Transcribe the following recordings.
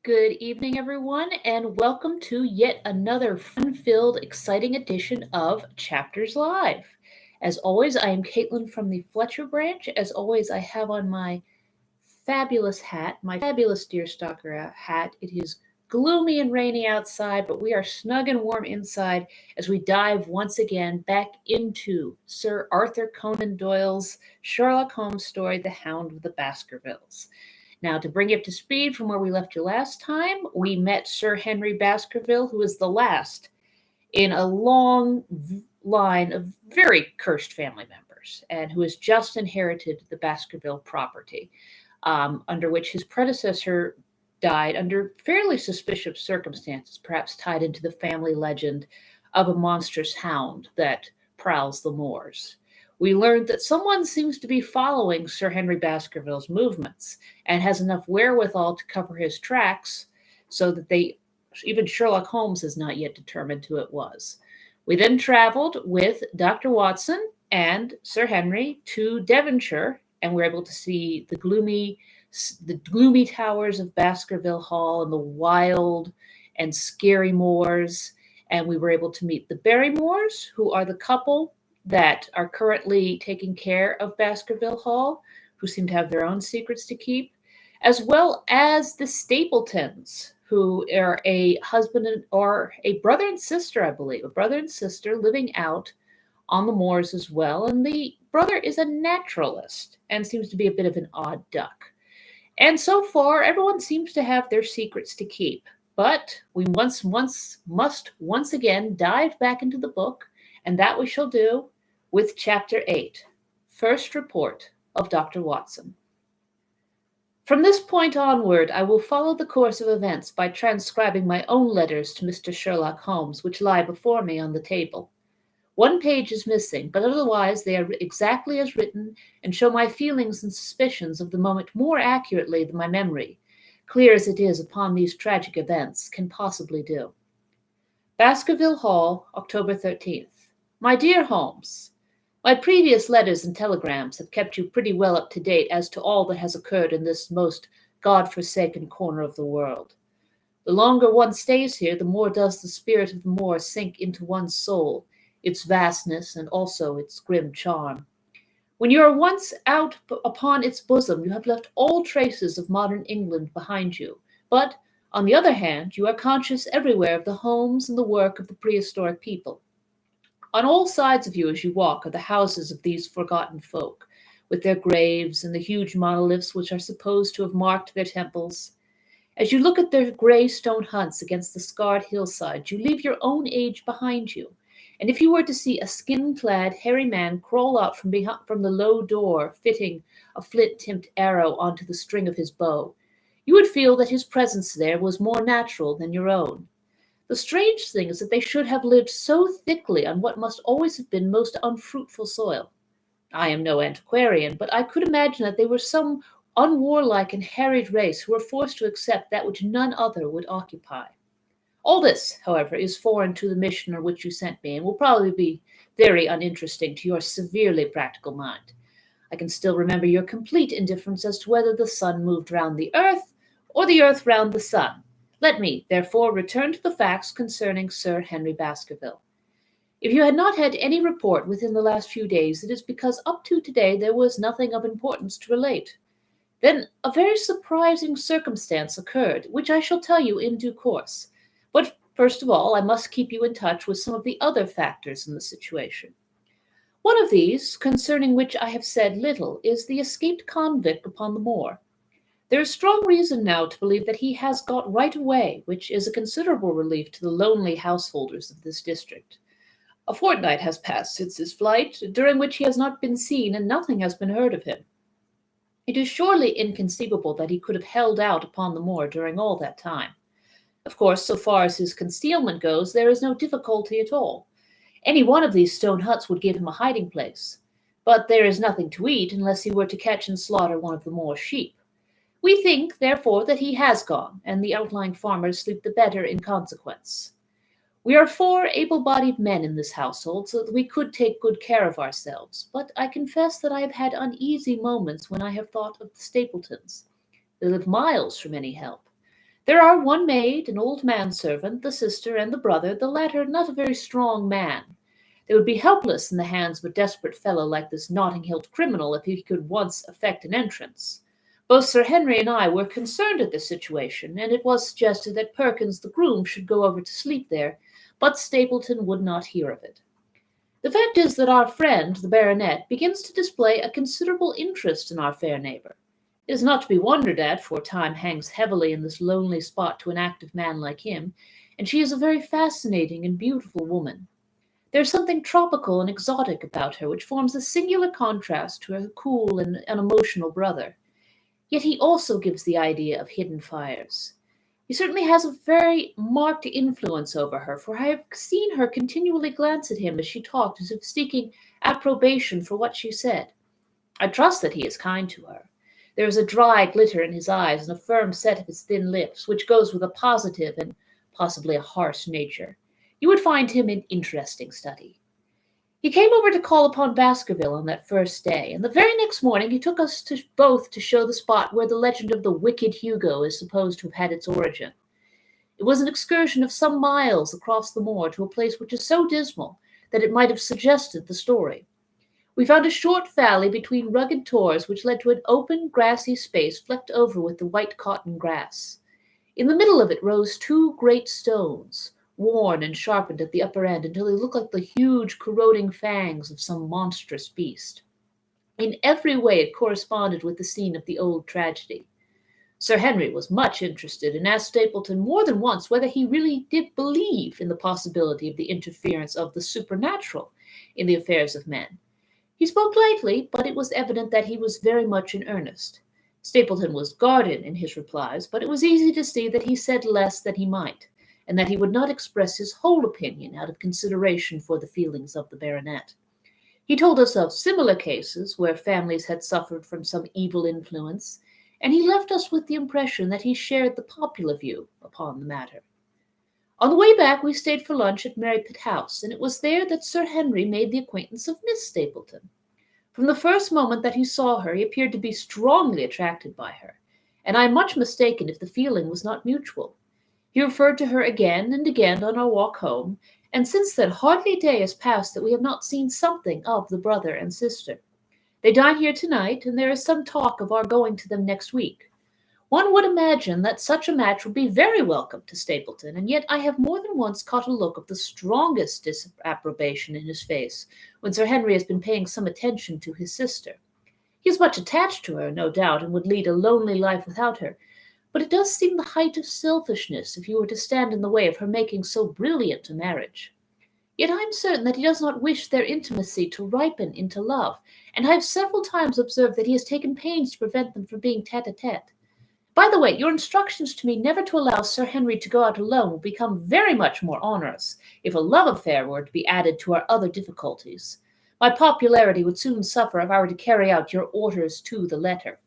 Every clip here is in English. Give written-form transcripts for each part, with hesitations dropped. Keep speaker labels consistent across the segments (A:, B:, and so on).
A: Good evening, everyone, and welcome to yet another fun filled, exciting edition of Chapters Live. As always, I am Caitlin from the Fletcher branch. As always, I have on my fabulous hat, my fabulous deerstalker hat. It is gloomy and rainy outside, but we are snug and warm inside as we dive once again back into Sir Arthur Conan Doyle's Sherlock Holmes story, The Hound of the Baskervilles. Now, to bring you up to speed from where we left you last time, we met Sir Henry Baskerville, who is the last in a long line of very cursed family members, and who has just inherited the Baskerville property, under which his predecessor died under fairly suspicious circumstances, perhaps tied into the family legend of a monstrous hound that prowls the moors. We learned that someone seems to be following Sir Henry Baskerville's movements and has enough wherewithal to cover his tracks so that even Sherlock Holmes has not yet determined who it was. We then traveled with Dr. Watson and Sir Henry to Devonshire, and we're able to see the gloomy towers of Baskerville Hall and the wild and scary moors. And we were able to meet the Barrymores, who are the couple that are currently taking care of Baskerville Hall, who seem to have their own secrets to keep, as well as the Stapletons, who are a husband or a brother and sister, I believe, a brother and sister living out on the moors as well. And the brother is a naturalist and seems to be a bit of an odd duck. And so far, everyone seems to have their secrets to keep. But we must once again dive back into the book, and that we shall do with Chapter 8, First Report of Dr. Watson. From this point onward, I will follow the course of events by transcribing my own letters to Mr. Sherlock Holmes, which lie before me on the table. One page is missing, but otherwise they are exactly as written and show my feelings and suspicions of the moment more accurately than my memory, clear as it is upon these tragic events, can possibly do. Baskerville Hall, October 13th. My dear Holmes, my previous letters and telegrams have kept you pretty well up to date as to all that has occurred in this most God-forsaken corner of the world. The longer one stays here, the more does the spirit of the moor sink into one's soul, its vastness and also its grim charm. When you are once out upon its bosom, you have left all traces of modern England behind you. But, on the other hand, you are conscious everywhere of the homes and the work of the prehistoric people. On all sides of you as you walk are the houses of these forgotten folk, with their graves and the huge monoliths which are supposed to have marked their temples. As you look at their grey stone huts against the scarred hillside, you leave your own age behind you, and if you were to see a skin-clad, hairy man crawl out from the low door, fitting a flint-tipped arrow onto the string of his bow, you would feel that his presence there was more natural than your own. The strange thing is that they should have lived so thickly on what must always have been most unfruitful soil. I am no antiquarian, but I could imagine that they were some unwarlike and harried race who were forced to accept that which none other would occupy. All this, however, is foreign to the mission on which you sent me, and will probably be very uninteresting to your severely practical mind. I can still remember your complete indifference as to whether the sun moved round the earth or the earth round the sun. Let me, therefore, return to the facts concerning Sir Henry Baskerville. If you had not had any report within the last few days, it is because up to today there was nothing of importance to relate. Then a very surprising circumstance occurred, which I shall tell you in due course. But first of all, I must keep you in touch with some of the other factors in the situation. One of these, concerning which I have said little, is the escaped convict upon the moor. There is strong reason now to believe that he has got right away, which is a considerable relief to the lonely householders of this district. A fortnight has passed since his flight, during which he has not been seen and nothing has been heard of him. It is surely inconceivable that he could have held out upon the moor during all that time. Of course, so far as his concealment goes, there is no difficulty at all. Any one of these stone huts would give him a hiding place. But there is nothing to eat unless he were to catch and slaughter one of the moor sheep. We think, therefore, that he has gone, and the outlying farmers sleep the better in consequence. We are 4 able-bodied men in this household, so that we could take good care of ourselves, but I confess that I have had uneasy moments when I have thought of the Stapletons. They live miles from any help. There are one maid, an old manservant, the sister, and the brother, the latter not a very strong man. They would be helpless in the hands of a desperate fellow like this Notting-Hill criminal if he could once effect an entrance. Both Sir Henry and I were concerned at the situation, and it was suggested that Perkins the groom should go over to sleep there, but Stapleton would not hear of it. The fact is that our friend, the baronet, begins to display a considerable interest in our fair neighbour. It is not to be wondered at, for time hangs heavily in this lonely spot to an active man like him, and she is a very fascinating and beautiful woman. There is something tropical and exotic about her which forms a singular contrast to her cool and unemotional brother. Yet he also gives the idea of hidden fires. He certainly has a very marked influence over her, for I have seen her continually glance at him as she talked, as if seeking approbation for what she said. I trust that he is kind to her. There is a dry glitter in his eyes and a firm set of his thin lips, which goes with a positive and possibly a harsh nature. You would find him an interesting study. He came over to call upon Baskerville on that first day, and the very next morning he took us both to show the spot where the legend of the wicked Hugo is supposed to have had its origin. It was an excursion of some miles across the moor to a place which is so dismal that it might have suggested the story. We found a short valley between rugged tors which led to an open, grassy space flecked over with the white cotton grass. In the middle of it rose two great stones, worn and sharpened at the upper end until they looked like the huge corroding fangs of some monstrous beast. In every way it corresponded with the scene of the old tragedy. Sir Henry was much interested and asked Stapleton more than once whether he really did believe in the possibility of the interference of the supernatural in the affairs of men. He spoke lightly, but it was evident that he was very much in earnest. Stapleton was guarded in his replies, but it was easy to see that he said less than he might, and that he would not express his whole opinion out of consideration for the feelings of the baronet. He told us of similar cases where families had suffered from some evil influence, and he left us with the impression that he shared the popular view upon the matter. On the way back we stayed for lunch at Merripit House, and it was there that Sir Henry made the acquaintance of Miss Stapleton. From the first moment that he saw her he appeared to be strongly attracted by her, and I am much mistaken if the feeling was not mutual. He referred to her again and again on our walk home, and since then hardly a day has passed that we have not seen something of the brother and sister. They dine here tonight, and there is some talk of our going to them next week. One would imagine that such a match would be very welcome to Stapleton, and yet I have more than once caught a look of the strongest disapprobation in his face when Sir Henry has been paying some attention to his sister. He is much attached to her, no doubt, and would lead a lonely life without her, but it does seem the height of selfishness if you were to stand in the way of her making so brilliant a marriage. Yet I am certain that he does not wish their intimacy to ripen into love, and I have several times observed that he has taken pains to prevent them from being tete-a-tete. By the way, your instructions to me never to allow Sir Henry to go out alone will become very much more onerous if a love affair were to be added to our other difficulties. My popularity would soon suffer if I were to carry out your orders to the letter.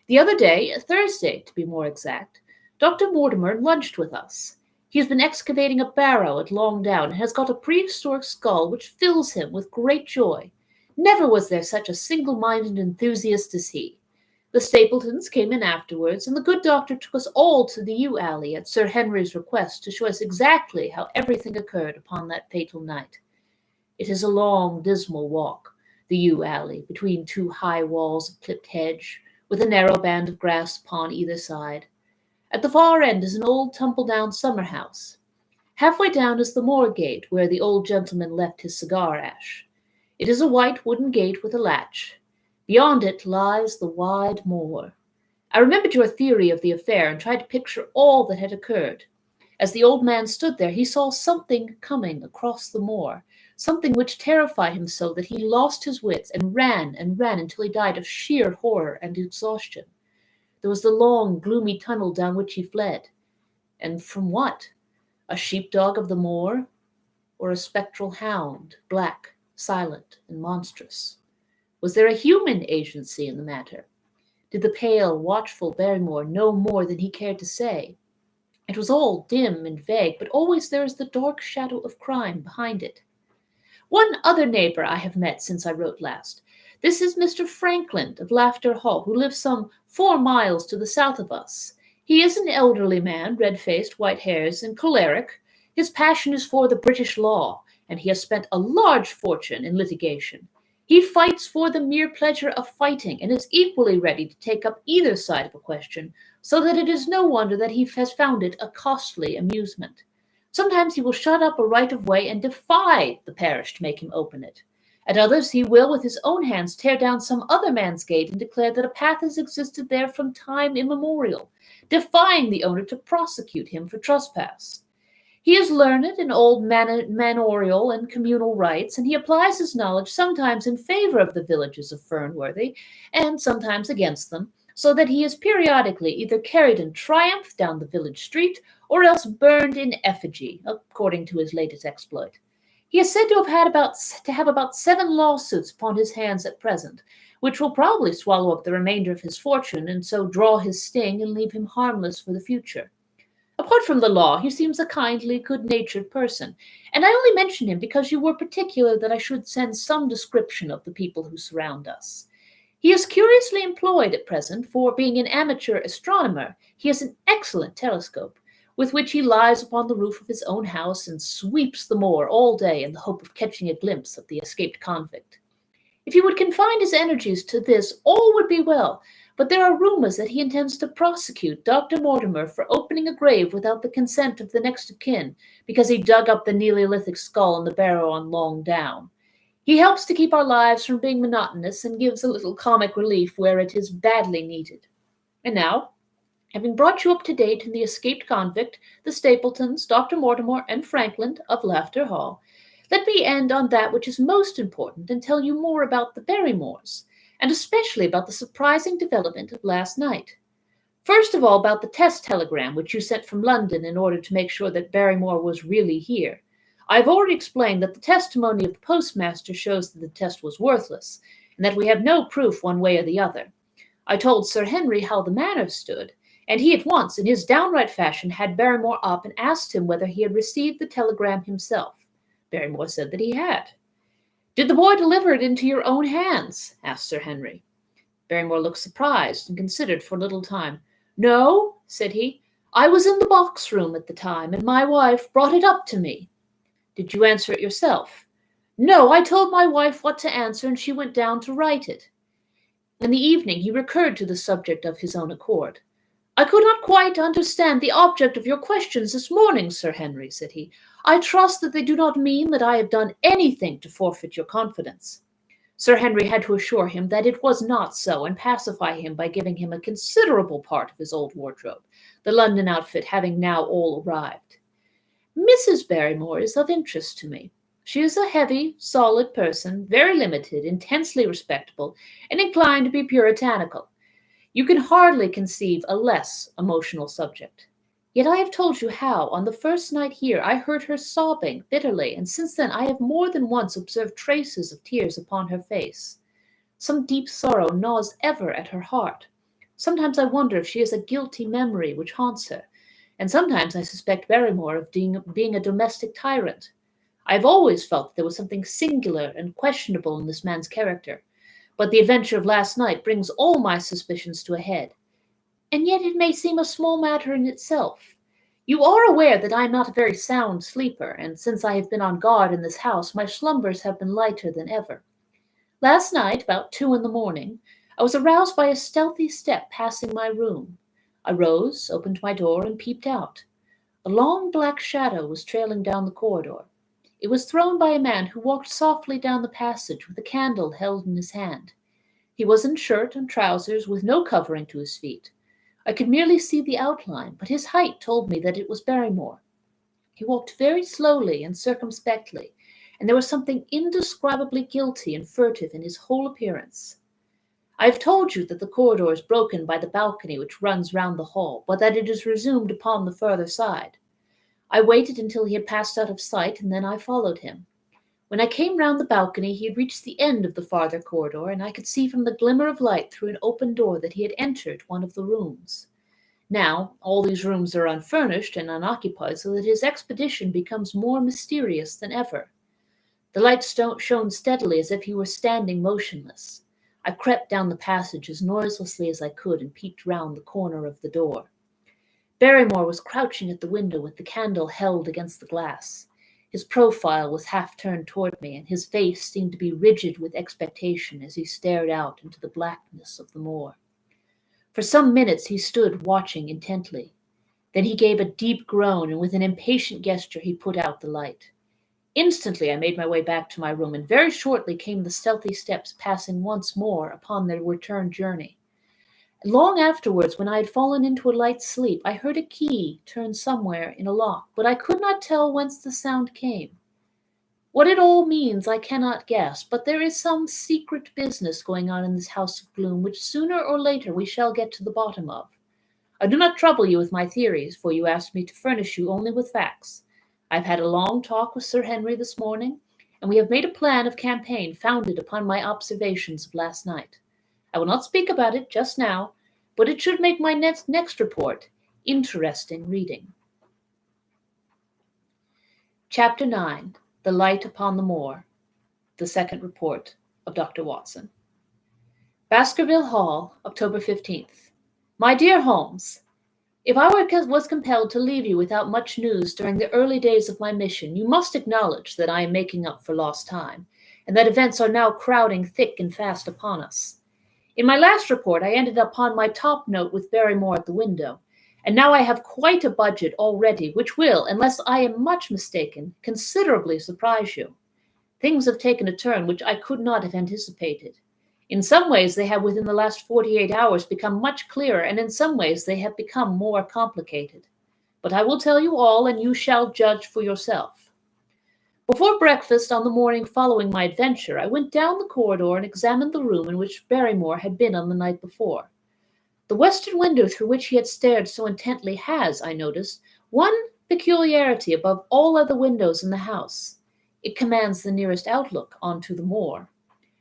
A: The other day, Thursday to be more exact, Dr. Mortimer lunched with us. He has been excavating a barrow at Long Down and has got a prehistoric skull which fills him with great joy. Never was there such a single-minded enthusiast as he. The Stapletons came in afterwards, and the good doctor took us all to the yew alley at Sir Henry's request to show us exactly how everything occurred upon that fatal night. It is a long, dismal walk, the yew alley, between two high walls of clipped hedge, with a narrow band of grass upon either side. At the far end is an old tumble-down summer-house. Halfway down is the moor gate, where the old gentleman left his cigar-ash. It is a white wooden gate with a latch. Beyond it lies the wide moor. I remembered your theory of the affair and tried to picture all that had occurred. As the old man stood there, he saw something coming across the moor, something which terrified him so that he lost his wits and ran until he died of sheer horror and exhaustion. There was the long, gloomy tunnel down which he fled. And from what? A sheepdog of the moor, or a spectral hound, black, silent, and monstrous? Was there a human agency in the matter? Did the pale, watchful Barrymore know more than he cared to say? It was all dim and vague, but always there is the dark shadow of crime behind it. One other neighbor I have met since I wrote last. This is Mr. Frankland of Laughter Hall, who lives some 4 miles to the south of us. He is an elderly man, red-faced, white hairs, and choleric. His passion is for the British law, and he has spent a large fortune in litigation. He fights for the mere pleasure of fighting, and is equally ready to take up either side of a question, so that it is no wonder that he has found it a costly amusement. Sometimes he will shut up a right of way and defy the parish to make him open it. At others he will with his own hands tear down some other man's gate and declare that a path has existed there from time immemorial, defying the owner to prosecute him for trespass. He is learned in old manorial and communal rights, and he applies his knowledge sometimes in favor of the villages of Fernworthy, and sometimes against them, so that he is periodically either carried in triumph down the village street, or else burned in effigy, according to his latest exploit. He is said to have about 7 lawsuits upon his hands at present, which will probably swallow up the remainder of his fortune, and so draw his sting and leave him harmless for the future. Apart from the law, he seems a kindly, good-natured person, and I only mention him because you were particular that I should send some description of the people who surround us. He is curiously employed at present, for being an amateur astronomer, he has an excellent telescope, with which he lies upon the roof of his own house and sweeps the moor all day in the hope of catching a glimpse of the escaped convict. If he would confine his energies to this, all would be well, but there are rumors that he intends to prosecute Dr. Mortimer for opening a grave without the consent of the next of kin, because he dug up the Neolithic skull in the barrow on Long Down. He helps to keep our lives from being monotonous and gives a little comic relief where it is badly needed. And now, having brought you up to date in the escaped convict, the Stapletons, Dr. Mortimer, and Franklin of Laughter Hall, let me end on that which is most important and tell you more about the Barrymores, and especially about the surprising development of last night. First of all, about the test telegram which you sent from London in order to make sure that Barrymore was really here. I have already explained that the testimony of the postmaster shows that the test was worthless, and that we have no proof one way or the other. I told Sir Henry how the matter stood, and he at once, in his downright fashion, had Barrymore up and asked him whether he had received the telegram himself. Barrymore said that he had. "Did the boy deliver it into your own hands?" asked Sir Henry. Barrymore looked surprised and considered for a little time. "No," said he. "I was in the box room at the time, and my wife brought it up to me." "Did you answer it yourself?" "No, I told my wife what to answer, and she went down to write it." In the evening he recurred to the subject of his own accord. "I could not quite understand the object of your questions this morning, Sir Henry," said he. "I trust that they do not mean that I have done anything to forfeit your confidence." Sir Henry had to assure him that it was not so, and pacify him by giving him a considerable part of his old wardrobe, the London outfit having now all arrived. "Mrs. Barrymore is of interest to me. She is a heavy, solid person, very limited, intensely respectable, and inclined to be puritanical. You can hardly conceive a less emotional subject. Yet I have told you how, on the first night here, I heard her sobbing bitterly, and since then I have more than once observed traces of tears upon her face. Some deep sorrow gnaws ever at her heart. Sometimes I wonder if she has a guilty memory which haunts her, and sometimes I suspect Barrymore of being a domestic tyrant. I have always felt that there was something singular and questionable in this man's character, but the adventure of last night brings all my suspicions to a head. And yet it may seem a small matter in itself. You are aware that I am not a very sound sleeper, and since I have been on guard in this house, my slumbers have been lighter than ever. Last night, about 2 in the morning, I was aroused by a stealthy step passing my room. I rose, opened my door, and peeped out. A long black shadow was trailing down the corridor. It was thrown by a man who walked softly down the passage with a candle held in his hand. He was in shirt and trousers, with no covering to his feet. I could merely see the outline, but his height told me that it was Barrymore. He walked very slowly and circumspectly, and there was something indescribably guilty and furtive in his whole appearance. I have told you that the corridor is broken by the balcony which runs round the hall, but that it is resumed upon the further side. I waited until he had passed out of sight, and then I followed him. When I came round the balcony, he had reached the end of the farther corridor, and I could see from the glimmer of light through an open door that he had entered one of the rooms. Now, all these rooms are unfurnished and unoccupied, so that his expedition becomes more mysterious than ever. The light shone steadily as if he were standing motionless. I crept down the passage as noiselessly as I could and peeped round the corner of the door. Barrymore was crouching at the window with the candle held against the glass. His profile was half turned toward me, and his face seemed to be rigid with expectation as he stared out into the blackness of the moor. For some minutes he stood watching intently. Then he gave a deep groan, and with an impatient gesture he put out the light. Instantly I made my way back to my room, and very shortly came the stealthy steps passing once more upon their return journey. Long afterwards, when I had fallen into a light sleep, I heard a key turn somewhere in a lock, but I could not tell whence the sound came. What it all means I cannot guess, but there is some secret business going on in this house of gloom which sooner or later we shall get to the bottom of. I do not trouble you with my theories, for you asked me to furnish you only with facts. I have had a long talk with Sir Henry this morning, and we have made a plan of campaign founded upon my observations of last night. I will not speak about it just now, but it should make my next report interesting reading. Chapter 9. The Light Upon the Moor. The Second Report of Dr. Watson. Baskerville Hall, October 15th. My dear Holmes, if I was compelled to leave you without much news during the early days of my mission, you must acknowledge that I am making up for lost time, and that events are now crowding thick and fast upon us. In my last report, I ended upon my top note with Barrymore at the window, and now I have quite a budget already, which will, unless I am much mistaken, considerably surprise you. Things have taken a turn which I could not have anticipated. In some ways, they have within the last 48 hours become much clearer, and in some ways they have become more complicated. But I will tell you all, and you shall judge for yourself. Before breakfast on the morning following my adventure, I went down the corridor and examined the room in which Barrymore had been on the night before. The western window through which he had stared so intently has, I noticed, one peculiarity above all other windows in the house. It commands the nearest outlook onto the moor.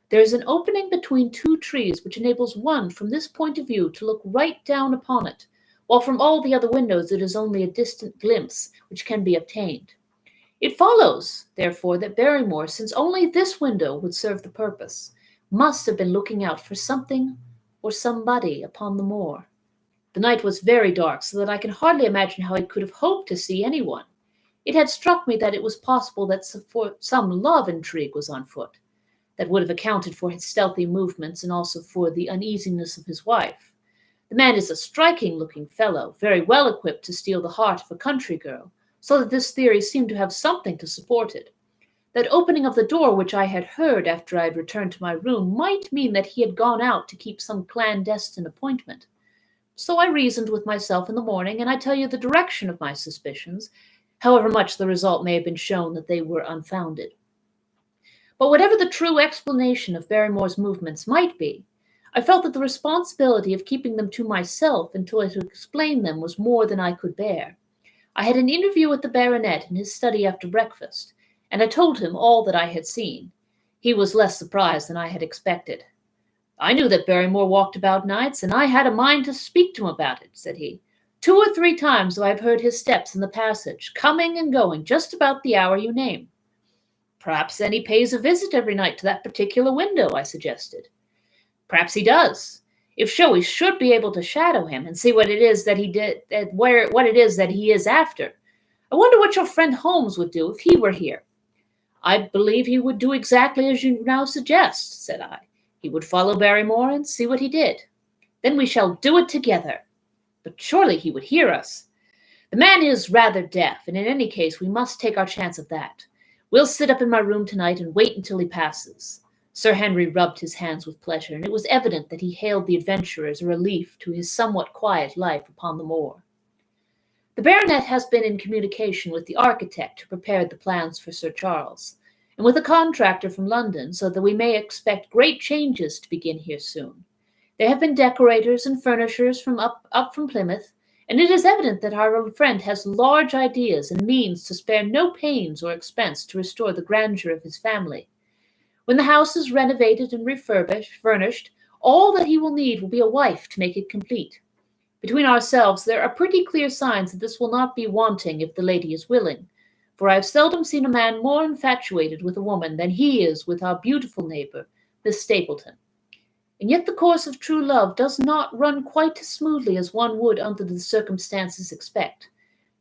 A: There is an opening between two trees which enables one from this point of view to look right down upon it, while from all the other windows it is only a distant glimpse which can be obtained. It follows, therefore, that Barrymore, since only this window would serve the purpose, must have been looking out for something or somebody upon the moor. The night was very dark, so that I can hardly imagine how he could have hoped to see anyone. It had struck me that it was possible that some love intrigue was on foot. That would have accounted for his stealthy movements and also for the uneasiness of his wife. The man is a striking-looking fellow, very well equipped to steal the heart of a country girl, so that this theory seemed to have something to support it. That opening of the door which I had heard after I had returned to my room might mean that he had gone out to keep some clandestine appointment. So I reasoned with myself in the morning, and I tell you the direction of my suspicions, however much the result may have been shown that they were unfounded. But whatever the true explanation of Barrymore's movements might be, I felt that the responsibility of keeping them to myself until I could explain them was more than I could bear. I had an interview with the baronet in his study after breakfast, and I told him all that I had seen. He was less surprised than I had expected. I knew that Barrymore walked about nights, and I had a mind to speak to him about it, said he. 2 or 3 times I have heard his steps in the passage, coming and going, just about the hour you name. Perhaps then he pays a visit every night to that particular window, I suggested. Perhaps he does. If so, we should be able to shadow him and see what it is that what it is that he is after. I wonder what your friend Holmes would do if he were here. I believe he would do exactly as you now suggest, said I. He would follow Barrymore and see what he did. Then we shall do it together. But surely he would hear us. The man is rather deaf, and in any case we must take our chance of that. We'll sit up in my room tonight and wait until he passes. Sir Henry rubbed his hands with pleasure, and it was evident that he hailed the adventure as a relief to his somewhat quiet life upon the moor. The baronet has been in communication with the architect who prepared the plans for Sir Charles, and with a contractor from London, so that we may expect great changes to begin here soon. There have been decorators and furnishers from up from Plymouth, and it is evident that our friend has large ideas and means to spare no pains or expense to restore the grandeur of his family. When the house is renovated and furnished, all that he will need will be a wife to make it complete. Between ourselves, there are pretty clear signs that this will not be wanting if the lady is willing, for I have seldom seen a man more infatuated with a woman than he is with our beautiful neighbor, Miss Stapleton. And yet the course of true love does not run quite as smoothly as one would under the circumstances expect.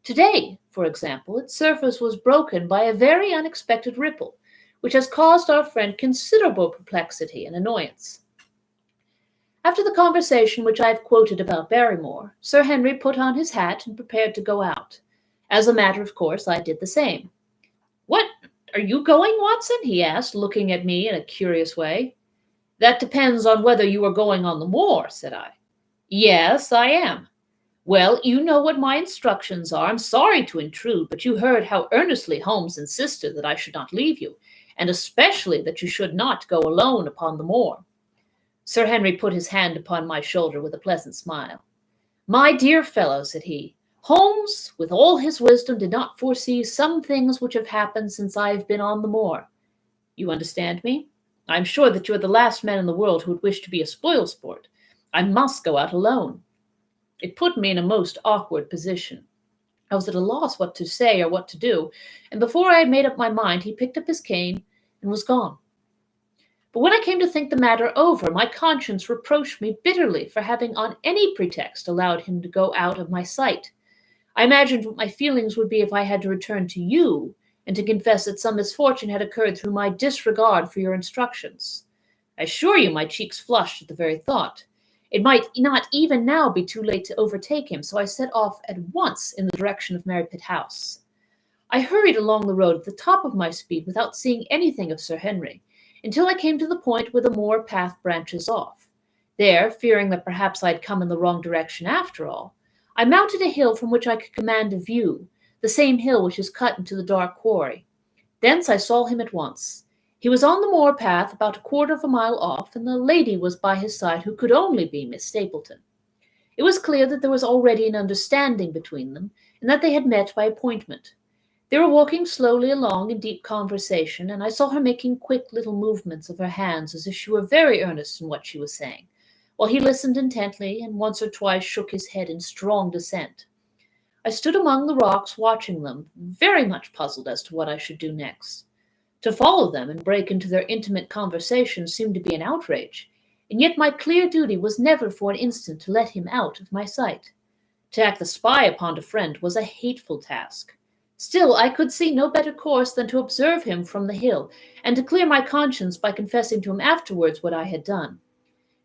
A: Today, for example, its surface was broken by a very unexpected ripple, which has caused our friend considerable perplexity and annoyance. After the conversation which I have quoted about Barrymore, Sir Henry put on his hat and prepared to go out. As a matter of course, I did the same. "What, are you going, Watson?" he asked, looking at me in a curious way. "That depends on whether you are going on the moor," said I. "Yes, I am." "Well, you know what my instructions are. I'm sorry to intrude, but you heard how earnestly Holmes insisted that I should not leave you, and especially that you should not go alone upon the moor." Sir Henry put his hand upon my shoulder with a pleasant smile. "My dear fellow," said he, "Holmes, with all his wisdom, did not foresee some things which have happened since I have been on the moor. You understand me? I am sure that you are the last man in the world who would wish to be a spoil sport. I must go out alone." It put me in a most awkward position. I was at a loss what to say or what to do, and before I had made up my mind, he picked up his cane and was gone. But when I came to think the matter over, my conscience reproached me bitterly for having on any pretext allowed him to go out of my sight. I imagined what my feelings would be if I had to return to you, and to confess that some misfortune had occurred through my disregard for your instructions. I assure you my cheeks flushed at the very thought. It might not even now be too late to overtake him, so I set off at once in the direction of Merripit House. I hurried along the road at the top of my speed without seeing anything of Sir Henry, until I came to the point where the moor path branches off. There, fearing that perhaps I had come in the wrong direction after all, I mounted a hill from which I could command a view, the same hill which is cut into the dark quarry. Thence I saw him at once. He was on the moor path about a quarter of a mile off, and the lady was by his side who could only be Miss Stapleton. It was clear that there was already an understanding between them, and that they had met by appointment. They were walking slowly along in deep conversation, and I saw her making quick little movements of her hands as if she were very earnest in what she was saying, while he listened intently and once or twice shook his head in strong dissent. I stood among the rocks watching them, very much puzzled as to what I should do next. To follow them and break into their intimate conversation seemed to be an outrage, and yet my clear duty was never for an instant to let him out of my sight. To act the spy upon a friend was a hateful task. Still, I could see no better course than to observe him from the hill, and to clear my conscience by confessing to him afterwards what I had done.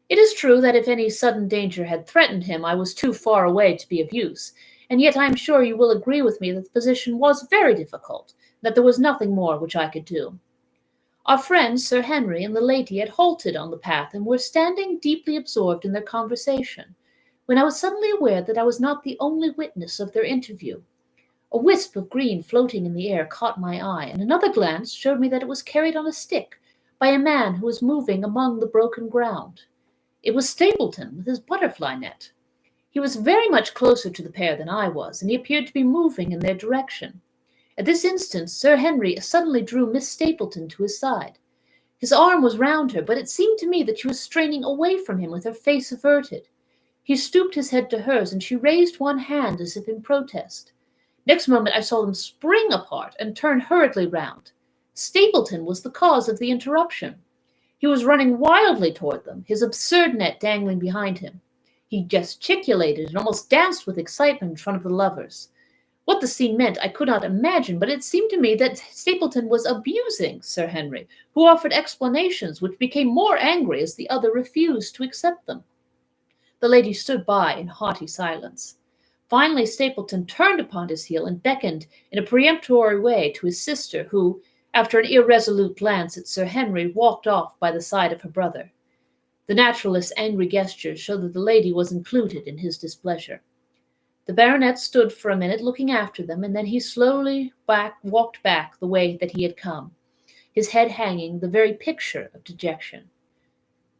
A: It is true that if any sudden danger had threatened him, I was too far away to be of use, and yet I am sure you will agree with me that the position was very difficult, that there was nothing more which I could do. Our friends, Sir Henry and the lady, had halted on the path and were standing deeply absorbed in their conversation, when I was suddenly aware that I was not the only witness of their interview. A wisp of green floating in the air caught my eye, and another glance showed me that it was carried on a stick by a man who was moving among the broken ground. It was Stapleton with his butterfly net. He was very much closer to the pair than I was, and he appeared to be moving in their direction. At this instant Sir Henry suddenly drew Miss Stapleton to his side. His arm was round her, but it seemed to me that she was straining away from him with her face averted. He stooped his head to hers, and she raised one hand as if in protest. Next moment I saw them spring apart and turn hurriedly round. Stapleton was the cause of the interruption. He was running wildly toward them, his absurd net dangling behind him. He gesticulated and almost danced with excitement in front of the lovers. What the scene meant I could not imagine, but it seemed to me that Stapleton was abusing Sir Henry, who offered explanations which became more angry as the other refused to accept them. The lady stood by in haughty silence. Finally Stapleton turned upon his heel and beckoned in a peremptory way to his sister, who, after an irresolute glance at Sir Henry, walked off by the side of her brother. The naturalist's angry gestures showed that the lady was included in his displeasure. The baronet stood for a minute looking after them, and then he slowly walked back the way that he had come, his head hanging, the very picture of dejection.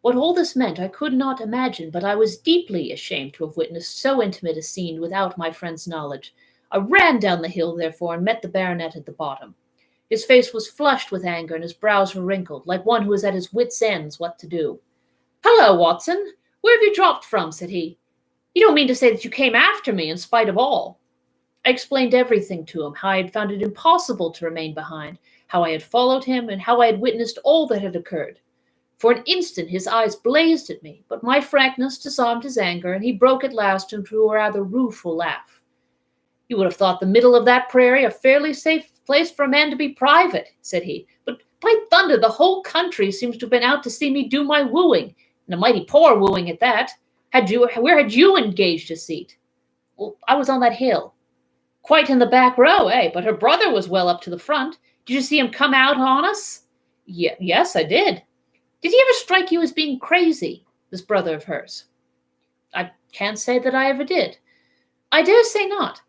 A: What all this meant I could not imagine, but I was deeply ashamed to have witnessed so intimate a scene without my friend's knowledge. I ran down the hill, therefore, and met the baronet at the bottom. His face was flushed with anger, and his brows were wrinkled, like one who is at his wits' ends what to do. "Hello, Watson! Where have you dropped from?" said he. "You don't mean to say that you came after me in spite of all?" I explained everything to him, how I had found it impossible to remain behind, how I had followed him, and how I had witnessed all that had occurred. For an instant his eyes blazed at me, but my frankness disarmed his anger, and he broke at last into a rather rueful laugh. "You would have thought the middle of that prairie a fairly safe place for a man to be private," said he. "But by thunder, the whole country seems to have been out to see me do my wooing, and a mighty poor wooing at that. Where had you engaged a seat?" "Well, I was on that hill." "Quite in the back row, eh? But her brother was well up to the front. Did you see him come out on us?" Yes, I did." "Did he ever strike you as being crazy, this brother of hers?" "I can't say that I ever did." "I dare say not.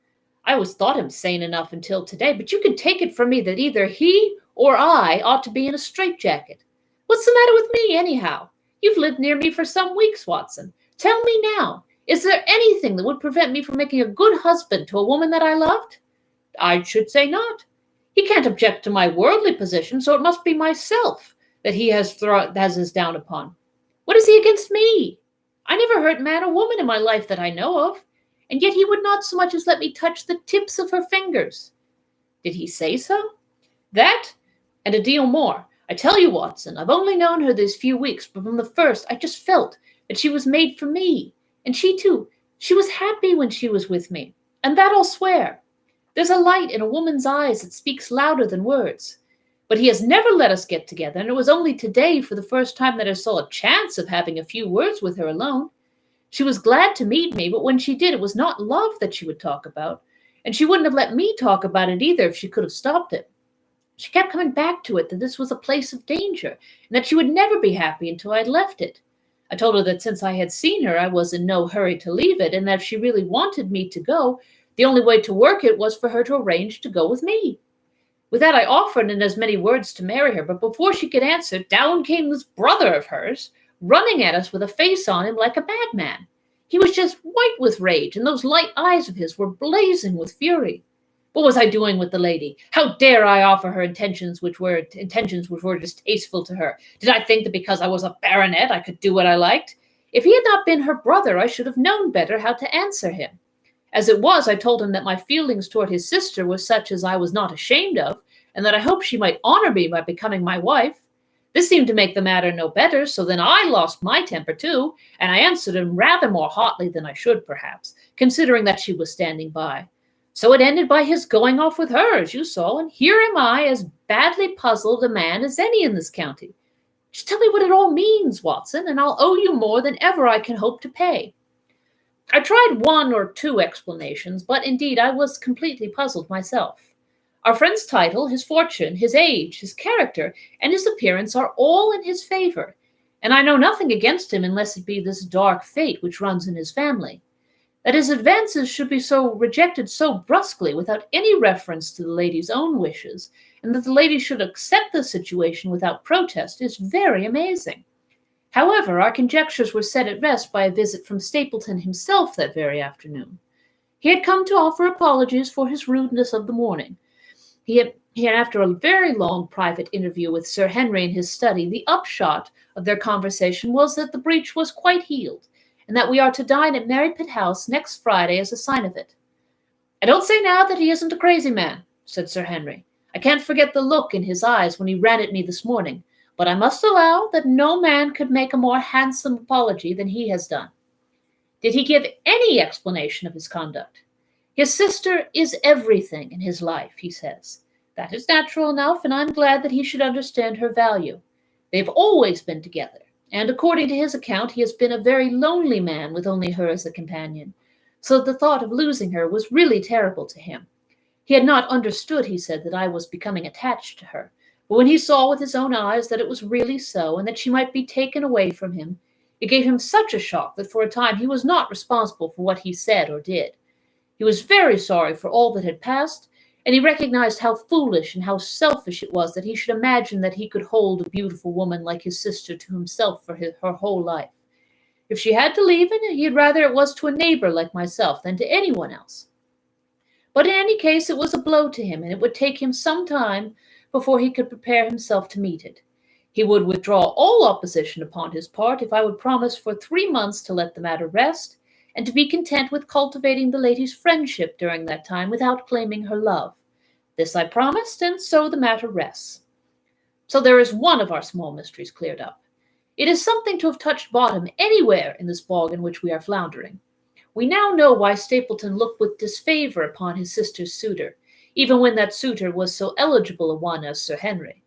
A: I always thought him sane enough until today, but you can take it from me that either he or I ought to be in a straitjacket. What's the matter with me, anyhow? You've lived near me for some weeks, Watson. Tell me now, is there anything that would prevent me from making a good husband to a woman that I loved?" "I should say not. He can't object to my worldly position, so it must be myself that he has his down upon. What is he against me? I never hurt man or woman in my life that I know of, and yet he would not so much as let me touch the tips of her fingers." "Did he say so?" "That, and a deal more. I tell you, Watson, I've only known her these few weeks, but from the first I just felt that she was made for me. And she, too, she was happy when she was with me, and that I'll swear. There's a light in a woman's eyes that speaks louder than words. But he has never let us get together, and it was only today for the first time that I saw a chance of having a few words with her alone. She was glad to meet me, but when she did, it was not love that she would talk about, and she wouldn't have let me talk about it either if she could have stopped it. She kept coming back to it that this was a place of danger, and that she would never be happy until I had left it. I told her that since I had seen her, I was in no hurry to leave it, and that if she really wanted me to go, the only way to work it was for her to arrange to go with me. With that I offered in as many words to marry her, but before she could answer, down came this brother of hers, running at us with a face on him like a madman. He was just white with rage, and those light eyes of his were blazing with fury. What was I doing with the lady? How dare I offer her intentions which were distasteful to her? Did I think that because I was a baronet I could do what I liked? If he had not been her brother, I should have known better how to answer him. As it was, I told him that my feelings toward his sister were such as I was not ashamed of, and that I hoped she might honor me by becoming my wife. This seemed to make the matter no better, so then I lost my temper too, and I answered him rather more hotly than I should, perhaps, considering that she was standing by. So it ended by his going off with her, as you saw, and here am I, as badly puzzled a man as any in this county. Just tell me what it all means, Watson, and I'll owe you more than ever I can hope to pay." I tried one or two explanations, but indeed I was completely puzzled myself. Our friend's title, his fortune, his age, his character, and his appearance are all in his favor, and I know nothing against him unless it be this dark fate which runs in his family. That his advances should be so rejected so brusquely without any reference to the lady's own wishes, and that the lady should accept the situation without protest, is very amazing. However, our conjectures were set at rest by a visit from Stapleton himself that very afternoon. He had come to offer apologies for his rudeness of the morning. He had, after a very long private interview with Sir Henry in his study, the upshot of their conversation was that the breach was quite healed, and that we are to dine at Merrypit House next Friday as a sign of it. "I don't say now that he isn't a crazy man," said Sir Henry. "I can't forget the look in his eyes when he ran at me this morning, but I must allow that no man could make a more handsome apology than he has done." "Did he give any explanation of his conduct?" "His sister is everything in his life, he says. That is natural enough, and I'm glad that he should understand her value. They've always been together, and according to his account, he has been a very lonely man with only her as a companion, so that the thought of losing her was really terrible to him. He had not understood, he said, that I was becoming attached to her, but when he saw with his own eyes that it was really so, and that she might be taken away from him, it gave him such a shock that for a time he was not responsible for what he said or did. He was very sorry for all that had passed, and he recognized how foolish and how selfish it was that he should imagine that he could hold a beautiful woman like his sister to himself for her whole life. If she had to leave it, he'd rather it was to a neighbor like myself than to anyone else. But in any case, it was a blow to him, and it would take him some time before he could prepare himself to meet it. He would withdraw all opposition upon his part if I would promise for 3 months to let the matter rest, and to be content with cultivating the lady's friendship during that time without claiming her love. This I promised, and so the matter rests. So there is one of our small mysteries cleared up. It is something to have touched bottom anywhere in this bog in which we are floundering. We now know why Stapleton looked with disfavour upon his sister's suitor, even when that suitor was so eligible a one as Sir Henry.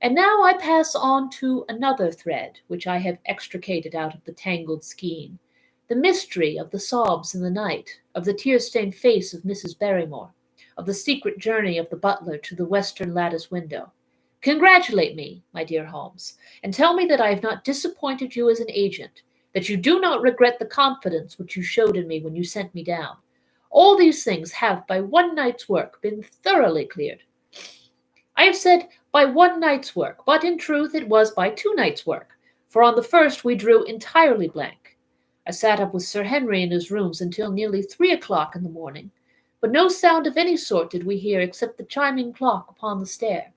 A: And now I pass on to another thread which I have extricated out of the tangled skein, the mystery of the sobs in the night, of the tear-stained face of Mrs. Barrymore, of the secret journey of the butler to the western lattice window. Congratulate me, my dear Holmes, and tell me that I have not disappointed you as an agent, that you do not regret the confidence which you showed in me when you sent me down. All these things have, by one night's work, been thoroughly cleared. I have said by one night's work, but in truth it was by 2 nights' work, for on the first we drew entirely blank. I sat up with Sir Henry in his rooms until nearly 3 o'clock in the morning, but no sound of any sort did we hear except the chiming clock upon the stair.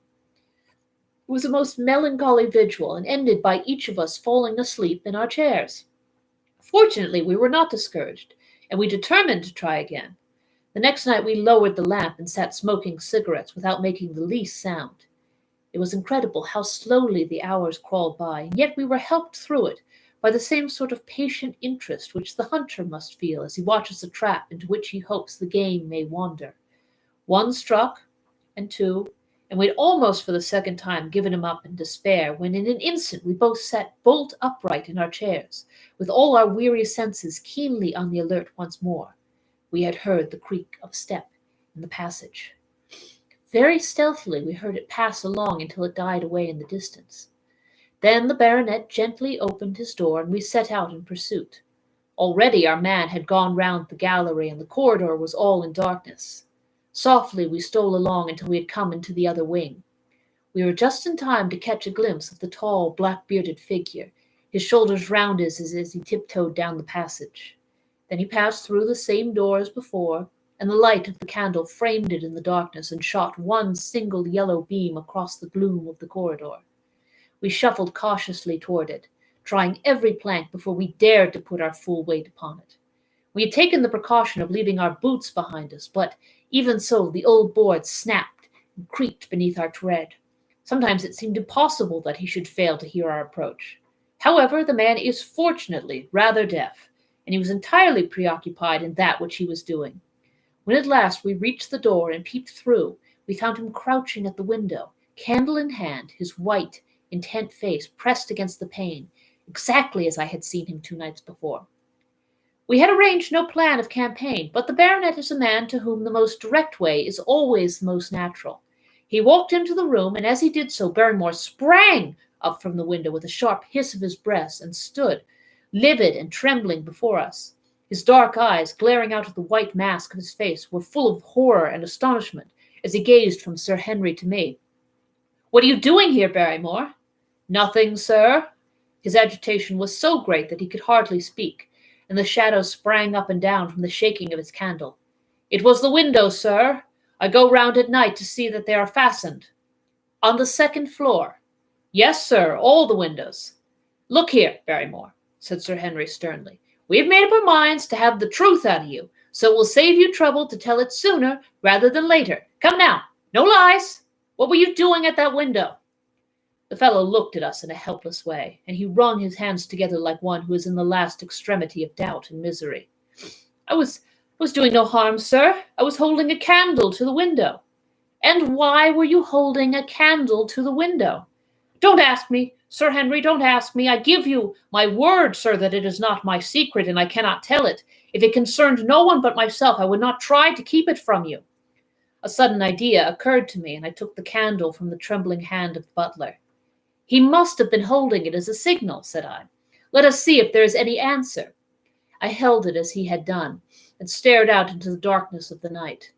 A: It was a most melancholy vigil, and ended by each of us falling asleep in our chairs. Fortunately, we were not discouraged, and we determined to try again. The next night we lowered the lamp and sat smoking cigarettes without making the least sound. It was incredible how slowly the hours crawled by, and yet we were helped through it by the same sort of patient interest which the hunter must feel as he watches a trap into which he hopes the game may wander. 1 struck, and 2, and we had almost for the second time given him up in despair, when in an instant we both sat bolt upright in our chairs, with all our weary senses keenly on the alert once more. We had heard the creak of a step in the passage. Very stealthily we heard it pass along until it died away in the distance. Then the baronet gently opened his door, and we set out in pursuit. Already our man had gone round the gallery, and the corridor was all in darkness. Softly we stole along until we had come into the other wing. We were just in time to catch a glimpse of the tall, black-bearded figure, his shoulders rounded as he tiptoed down the passage. Then he passed through the same door as before, and the light of the candle framed it in the darkness and shot one single yellow beam across the gloom of the corridor. We shuffled cautiously toward it, trying every plank before we dared to put our full weight upon it. We had taken the precaution of leaving our boots behind us, but even so the old boards snapped and creaked beneath our tread. Sometimes it seemed impossible that he should fail to hear our approach. However, the man is fortunately rather deaf, and he was entirely preoccupied in that which he was doing. When at last we reached the door and peeped through, we found him crouching at the window, candle in hand, his white, intent face pressed against the pane, exactly as I had seen him 2 nights before. We had arranged no plan of campaign, but the baronet is a man to whom the most direct way is always the most natural. He walked into the room, and as he did so, Barrymore sprang up from the window with a sharp hiss of his breath and stood, livid and trembling, before us. His dark eyes, glaring out of the white mask of his face, were full of horror and astonishment as he gazed from Sir Henry to me. "What are you doing here, Barrymore?" "Nothing, sir." His agitation was so great that he could hardly speak, and the shadows sprang up and down from the shaking of his candle. "It was the windows, sir. I go round at night to see that they are fastened." "On the 2nd floor?" "Yes, sir, all the windows." "Look here, Barrymore," said Sir Henry sternly. "We have made up our minds to have the truth out of you, so it will save you trouble to tell it sooner rather than later. Come now, no lies. What were you doing at that window?" The fellow looked at us in a helpless way, and he wrung his hands together like one who is in the last extremity of doubt and misery. I was doing no harm, sir. I was holding a candle to the window." "And why were you holding a candle to the window?" "Don't ask me, Sir Henry, don't ask me. I give you my word, sir, that it is not my secret, and I cannot tell it. If it concerned no one but myself, I would not try to keep it from you." A sudden idea occurred to me, and I took the candle from the trembling hand of the butler. "He must have been holding it as a signal," said I. "Let us see if there is any answer." I held it as he had done, and stared out into the darkness of the night.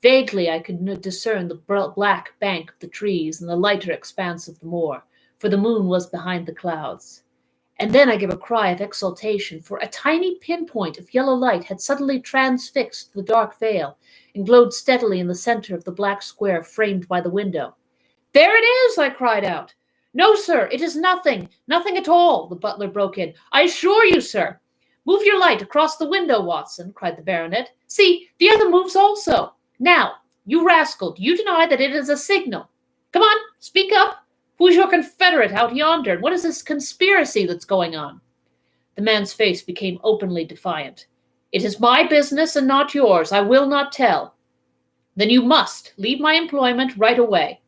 A: Vaguely I could discern the black bank of the trees and the lighter expanse of the moor, for the moon was behind the clouds. And then I gave a cry of exultation, for a tiny pinpoint of yellow light had suddenly transfixed the dark veil and glowed steadily in the center of the black square framed by the window. "There it is!" I cried out. "No, sir, it is nothing, nothing at all," the butler broke in. "I assure you, sir." "Move your light across the window, Watson," cried the baronet. "See, the other moves also. Now, you rascal, do you deny that it is a signal? Come on, speak up. Who's your confederate out yonder, and what is this conspiracy that's going on? The man's face became openly defiant. It is my business and not yours. I will not tell. Then you must leave my employment right away.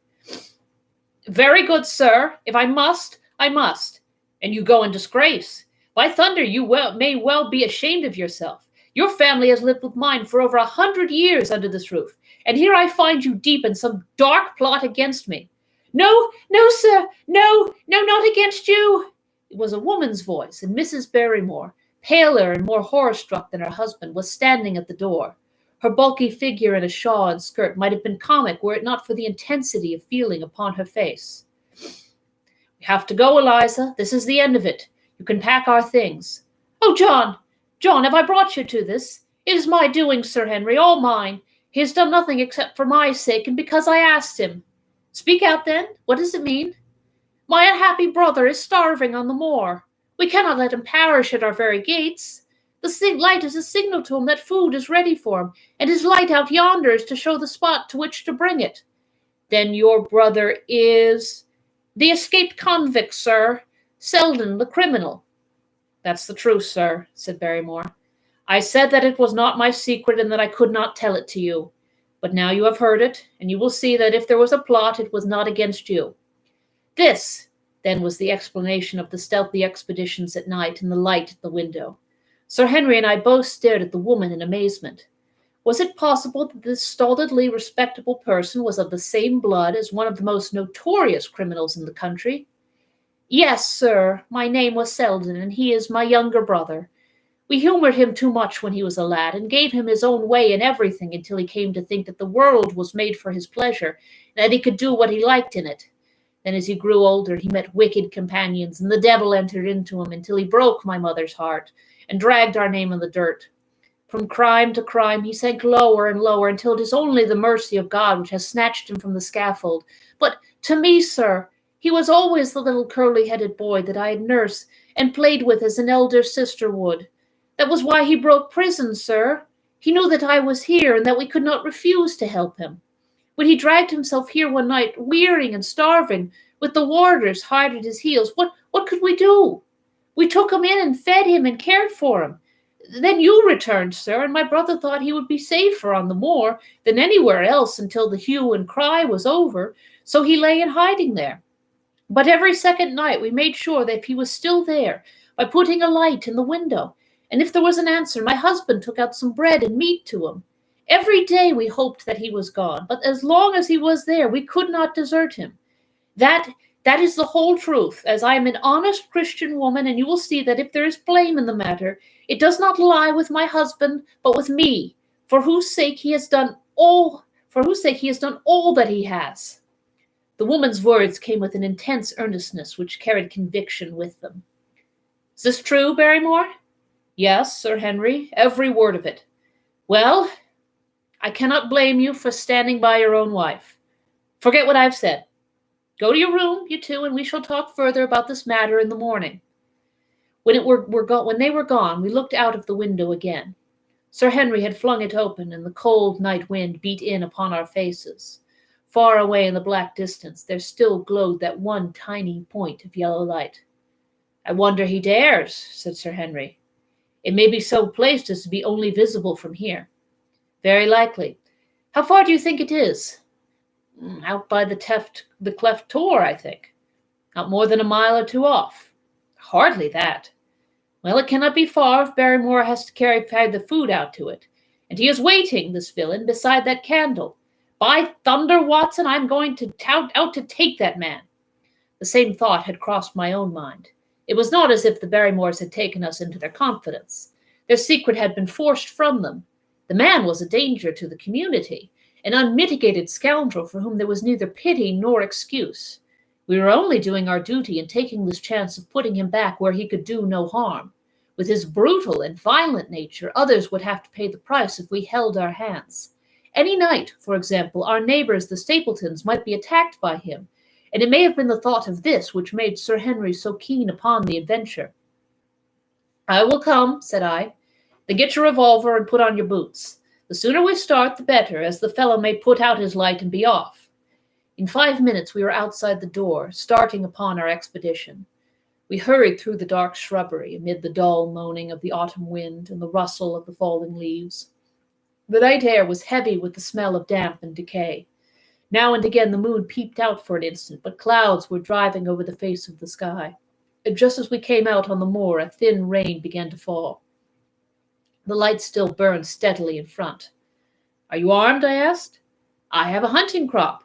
A: Very good, sir. If I must, I must. And you go in disgrace. By thunder, you may well be ashamed of yourself. Your family has lived with mine for over 100 years under this roof, and here I find you deep in some dark plot against me. No, no, sir, no, no, not against you. It was a woman's voice, and Mrs. Barrymore, paler and more horror-struck than her husband, was standing at the door. Her bulky figure in a shawl and skirt might have been comic were it not for the intensity of feeling upon her face. We have to go, Eliza. This is the end of it. You can pack our things. Oh, John! John, have I brought you to this? It is my doing, Sir Henry, all mine. He has done nothing except for my sake, and because I asked him. Speak out, then. What does it mean? My unhappy brother is starving on the moor. We cannot let him perish at our very gates. The light is a signal to him that food is ready for him, and his light out yonder is to show the spot to which to bring it. Then your brother is... The escaped convict, sir. Selden, the criminal. That's the truth, sir, said Barrymore. I said that it was not my secret and that I could not tell it to you. But now you have heard it, and you will see that if there was a plot, it was not against you. This, then, was the explanation of the stealthy expeditions at night and the light at the window. Sir Henry and I both stared at the woman in amazement. Was it possible that this stolidly respectable person was of the same blood as one of the most notorious criminals in the country? Yes, sir, my name was Selden, and he is my younger brother. We humored him too much when he was a lad, and gave him his own way in everything until he came to think that the world was made for his pleasure, and that he could do what he liked in it. Then as he grew older, he met wicked companions, and the devil entered into him until he broke my mother's heart, and dragged our name in the dirt. From crime to crime, he sank lower and lower, until it is only the mercy of God which has snatched him from the scaffold. But to me, sir, he was always the little curly-headed boy that I had nursed and played with as an elder sister would. That was why he broke prison, sir. He knew that I was here and that we could not refuse to help him. When he dragged himself here one night, weary and starving, with the warders hard at his heels, what could we do? We took him in and fed him and cared for him. Then you returned, sir, and my brother thought he would be safer on the moor than anywhere else until the hue and cry was over, so he lay in hiding there. But every second night we made sure that he was still there by putting a light in the window, and if there was an answer, my husband took out some bread and meat to him. Every day we hoped that he was gone, but as long as he was there, we could not desert him. That is the whole truth, as I am an honest Christian woman, and you will see that if there is blame in the matter, it does not lie with my husband, but with me, for whose sake he has done all that he has. The woman's words came with an intense earnestness which carried conviction with them. Is this true, Barrymore? Yes, Sir Henry, every word of it. Well, I cannot blame you for standing by your own wife. Forget what I've said. Go to your room, you two, and we shall talk further about this matter in the morning. When they were gone, we looked out of the window again. Sir Henry had flung it open, and the cold night wind beat in upon our faces. Far away in the black distance, there still glowed that one tiny point of yellow light. I wonder he dares, said Sir Henry. It may be so placed as to be only visible from here. Very likely. How far do you think it is? Out by the cleft tor, I think. Not more than a mile or two off. Hardly that. Well, it cannot be far if Barrymore has to carry the food out to it. And he is waiting, this villain, beside that candle. By thunder, Watson, I'm going out to take that man. The same thought had crossed my own mind. It was not as if the Barrymores had taken us into their confidence. Their secret had been forced from them. The man was a danger to the community, an unmitigated scoundrel for whom there was neither pity nor excuse. We were only doing our duty in taking this chance of putting him back where he could do no harm. With his brutal and violent nature, others would have to pay the price if we held our hands. Any night, for example, our neighbors, the Stapletons, might be attacked by him, and it may have been the thought of this which made Sir Henry so keen upon the adventure. I will come, said I. Then get your revolver and put on your boots. The sooner we start, the better, as the fellow may put out his light and be off. In 5 minutes we were outside the door, starting upon our expedition. We hurried through the dark shrubbery, amid the dull moaning of the autumn wind and the rustle of the falling leaves. The night air was heavy with the smell of damp and decay. Now and again the moon peeped out for an instant, but clouds were driving over the face of the sky. And just as we came out on the moor, a thin rain began to fall. The light still burned steadily in front. "Are you armed?" I asked. "I have a hunting crop."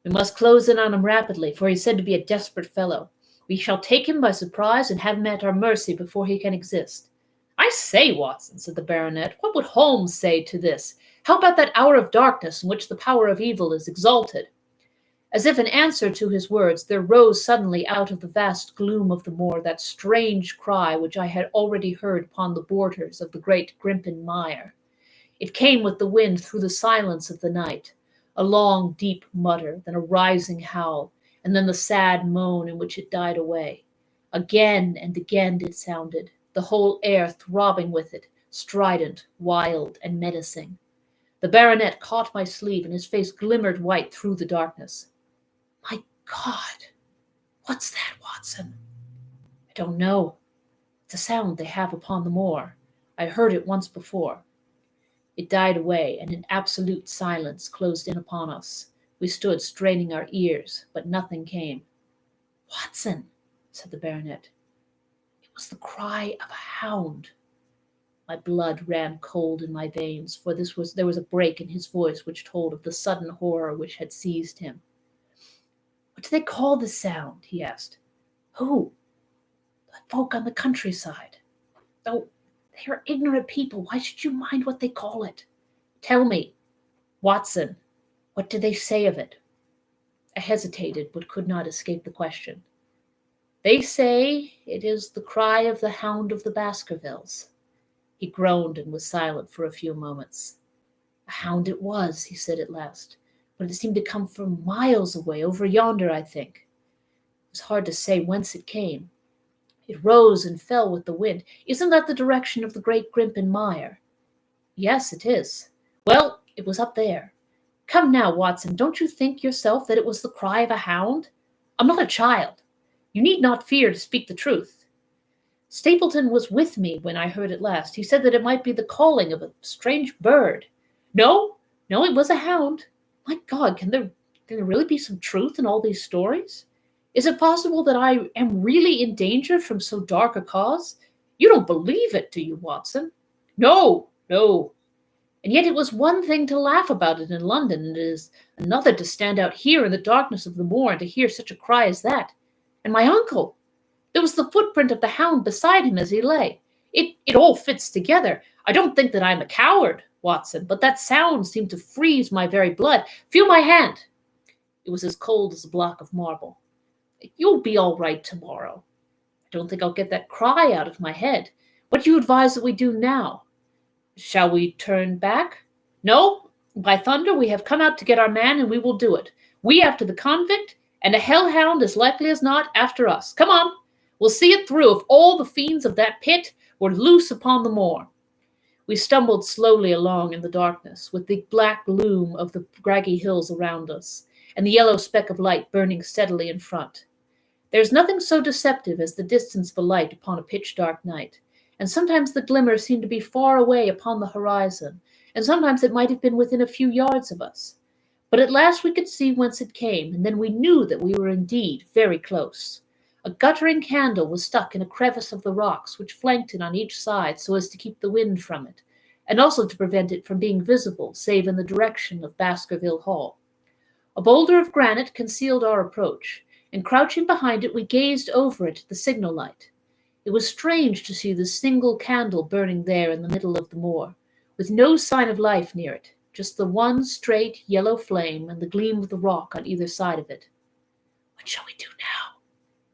A: "We must close in on him rapidly, for he is said to be a desperate fellow. We shall take him by surprise and have him at our mercy before he can exist." "I say, Watson," said the baronet, "what would Holmes say to this? How about that hour of darkness in which the power of evil is exalted?" As if in answer to his words, there rose suddenly out of the vast gloom of the moor that strange cry which I had already heard upon the borders of the great Grimpen mire. It came with the wind through the silence of the night, a long, deep mutter, then a rising howl, and then the sad moan in which it died away. Again and again it sounded, the whole air throbbing with it, strident, wild, and menacing. The baronet caught my sleeve, and his face glimmered white through the darkness. "My God! What's that, Watson?" "I don't know. It's a sound they have upon the moor. I heard it once before." It died away, and an absolute silence closed in upon us. We stood straining our ears, but nothing came. "Watson," said the baronet, "it was the cry of a hound." My blood ran cold in my veins, for there was a break in his voice which told of the sudden horror which had seized him. "What do they call this sound?" he asked. "Who?" "The folk on the countryside." "Oh, they are ignorant people. Why should you mind what they call it?" "Tell me, Watson, what do they say of it?" I hesitated, but could not escape the question. "They say it is the cry of the Hound of the Baskervilles." He groaned and was silent for a few moments. "A hound it was," he said at last, "but it seemed to come from miles away, over yonder, I think. It was hard to say whence it came. It rose and fell with the wind. Isn't that the direction of the great Grimpen mire?" "Yes, it is." "Well, it was up there. Come now, Watson, don't you think yourself that it was the cry of a hound? I'm not a child. You need not fear to speak the truth. Stapleton was with me when I heard it last. He said that it might be the calling of a strange bird. No, no, it was a hound. My God, can there really be some truth in all these stories? Is it possible that I am really in danger from so dark a cause? You don't believe it, do you, Watson?" "No, no. And yet it was one thing to laugh about it in London, and it is another to stand out here in the darkness of the moor and to hear such a cry as that. And my uncle! There was the footprint of the hound beside him as he lay. It all fits together. I don't think that I'm a coward, Watson, but that sound seemed to freeze my very blood. Feel my hand." It was as cold as a block of marble. "You'll be all right tomorrow. I don't think I'll get that cry out of my head. What do you advise that we do now? Shall we turn back?" "No, by thunder, we have come out to get our man, and we will do it. We after the convict, and a hellhound as likely as not after us. Come on, we'll see it through if all the fiends of that pit were loose upon the moor." We stumbled slowly along in the darkness, with the black loom of the craggy hills around us, and the yellow speck of light burning steadily in front. There is nothing so deceptive as the distance of a light upon a pitch-dark night, and sometimes the glimmer seemed to be far away upon the horizon, and sometimes it might have been within a few yards of us. But at last we could see whence it came, and then we knew that we were indeed very close. A guttering candle was stuck in a crevice of the rocks which flanked it on each side so as to keep the wind from it, and also to prevent it from being visible save in the direction of Baskerville Hall. A boulder of granite concealed our approach, and crouching behind it we gazed over it at the signal light. It was strange to see the single candle burning there in the middle of the moor, with no sign of life near it, just the one straight yellow flame and the gleam of the rock on either side of it. "What shall we do now?"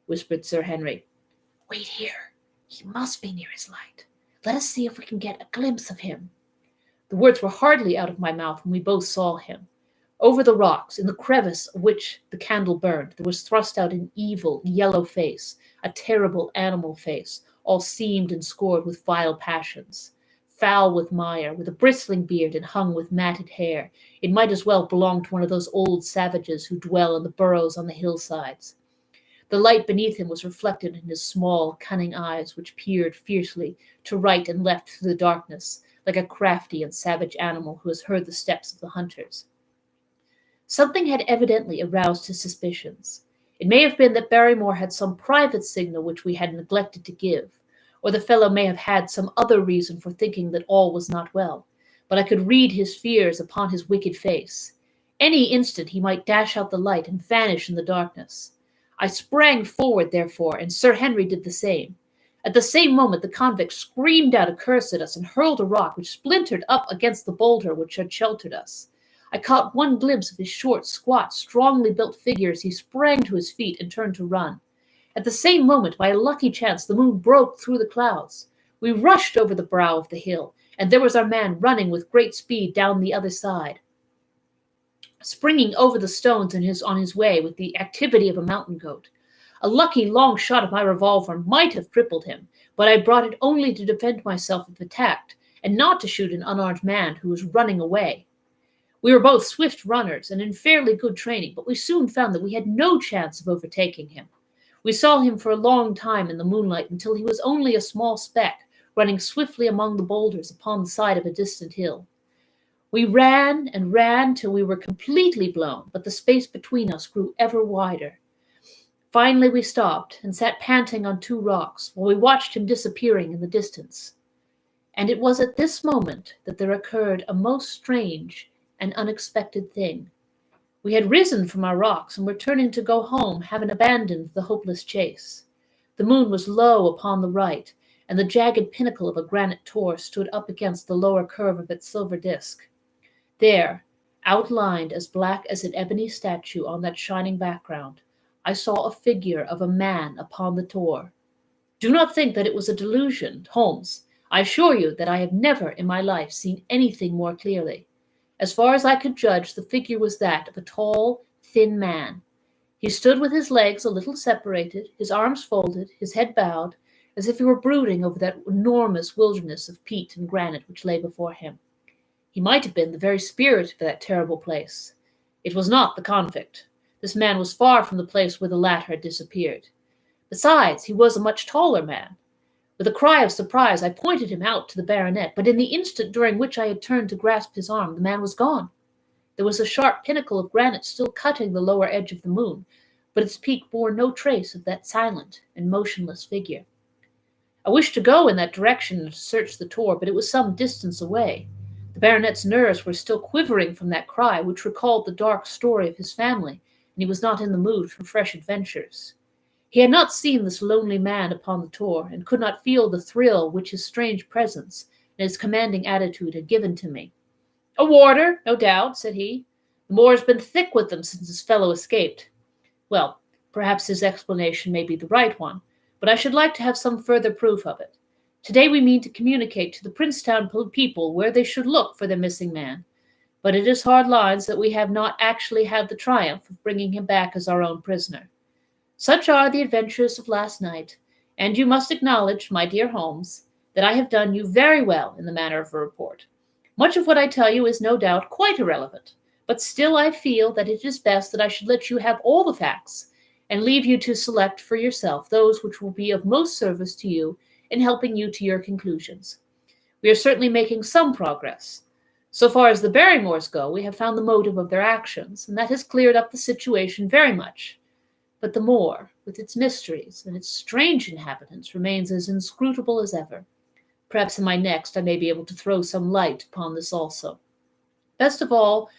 A: whispered Sir Henry. "Wait here. He must be near his light. Let us see if we can get a glimpse of him." The words were hardly out of my mouth when we both saw him. Over the rocks, in the crevice of which the candle burned, there was thrust out an evil, yellow face, a terrible animal face, all seamed and scored with vile passions. foul with mire, with a bristling beard and hung with matted hair. It might as well belong to one of those old savages who dwell in the burrows on the hillsides. The light beneath him was reflected in his small, cunning eyes, which peered fiercely to right and left through the darkness, like a crafty and savage animal who has heard the steps of the hunters. Something had evidently aroused his suspicions. It may have been that Barrymore had some private signal which we had neglected to give, or the fellow may have had some other reason for thinking that all was not well, but I could read his fears upon his wicked face. Any instant he might dash out the light and vanish in the darkness. I sprang forward, therefore, and Sir Henry did the same. At the same moment the convict screamed out a curse at us and hurled a rock which splintered up against the boulder which had sheltered us. I caught one glimpse of his short, squat, strongly built figure as he sprang to his feet and turned to run. At the same moment, by a lucky chance, the moon broke through the clouds. We rushed over the brow of the hill, and there was our man running with great speed down the other side, springing over the stones on his way with the activity of a mountain goat. A lucky long shot of my revolver might have crippled him, but I brought it only to defend myself if attacked, and not to shoot an unarmed man who was running away. We were both swift runners and in fairly good training, but we soon found that we had no chance of overtaking him. We saw him for a long time in the moonlight until he was only a small speck, running swiftly among the boulders upon the side of a distant hill. We ran and ran till we were completely blown, but the space between us grew ever wider. Finally we stopped and sat panting on two rocks while we watched him disappearing in the distance. And it was at this moment that there occurred a most strange and unexpected thing. We had risen from our rocks and were turning to go home, having abandoned the hopeless chase. The moon was low upon the right, and the jagged pinnacle of a granite tor stood up against the lower curve of its silver disk. There, outlined as black as an ebony statue on that shining background, I saw a figure of a man upon the tor. Do not think that it was a delusion, Holmes. I assure you that I have never in my life seen anything more clearly. As far as I could judge, the figure was that of a tall, thin man. He stood with his legs a little separated, his arms folded, his head bowed, as if he were brooding over that enormous wilderness of peat and granite which lay before him. He might have been the very spirit of that terrible place. It was not the convict. This man was far from the place where the latter had disappeared. Besides, he was a much taller man. With a cry of surprise, I pointed him out to the baronet, but in the instant during which I had turned to grasp his arm, the man was gone. There was a sharp pinnacle of granite still cutting the lower edge of the moon, but its peak bore no trace of that silent and motionless figure. I wished to go in that direction and to search the tor, but it was some distance away. The baronet's nerves were still quivering from that cry, which recalled the dark story of his family, and he was not in the mood for fresh adventures. He had not seen this lonely man upon the tor, and could not feel the thrill which his strange presence and his commanding attitude had given to me. "A warder, no doubt," said he. "The moor's been thick with them since his fellow escaped. Well, perhaps his explanation may be the right one, but I should like to have some further proof of it. Today we mean to communicate to the Princetown people where they should look for their missing man, but it is hard lines that we have not actually had the triumph of bringing him back as our own prisoner. Such are the adventures of last night, and you must acknowledge, my dear Holmes, that I have done you very well in the matter of a report. Much of what I tell you is no doubt quite irrelevant, but still I feel that it is best that I should let you have all the facts, and leave you to select for yourself those which will be of most service to you in helping you to your conclusions. We are certainly making some progress. So far as the Barrymores go, we have found the motive of their actions, and that has cleared up the situation very much. But the moor, with its mysteries and its strange inhabitants, remains as inscrutable as ever. Perhaps in my next I may be able to throw some light upon this also. Best of all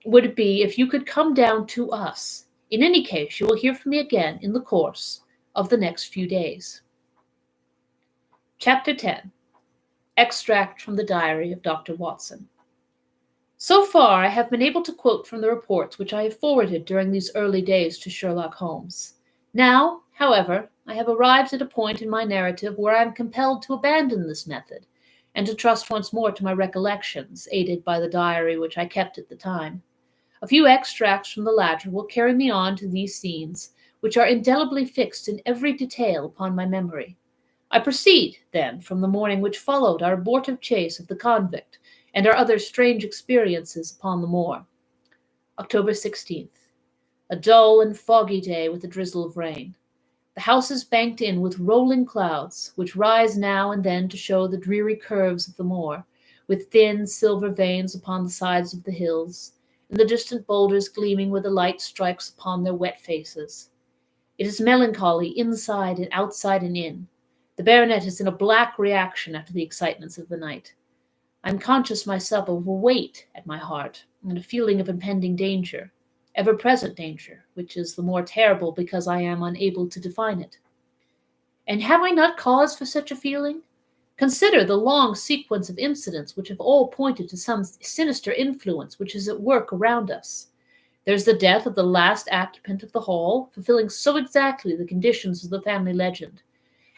A: would it be if you could come down to us. In any case, you will hear from me again in the course of the next few days. Chapter 10. Extract from the Diary of Dr. Watson. So far, I have been able to quote from the reports which I have forwarded during these early days to Sherlock Holmes. Now, however, I have arrived at a point in my narrative where I am compelled to abandon this method, and to trust once more to my recollections, aided by the diary which I kept at the time. A few extracts from the latter will carry me on to these scenes, which are indelibly fixed in every detail upon my memory. I proceed, then, from the morning which followed our abortive chase of the convict and our other strange experiences upon the moor. October 16th. A dull and foggy day with a drizzle of rain. The house is banked in with rolling clouds, which rise now and then to show the dreary curves of the moor, with thin silver veins upon the sides of the hills, and the distant boulders gleaming where the light strikes upon their wet faces. It is melancholy inside and outside and in. The baronet is in a black reaction after the excitements of the night. I am conscious myself of a weight at my heart and a feeling of impending danger, ever-present danger, which is the more terrible because I am unable to define it. And have I not cause for such a feeling? Consider the long sequence of incidents which have all pointed to some sinister influence which is at work around us. There's the death of the last occupant of the hall, fulfilling so exactly the conditions of the family legend.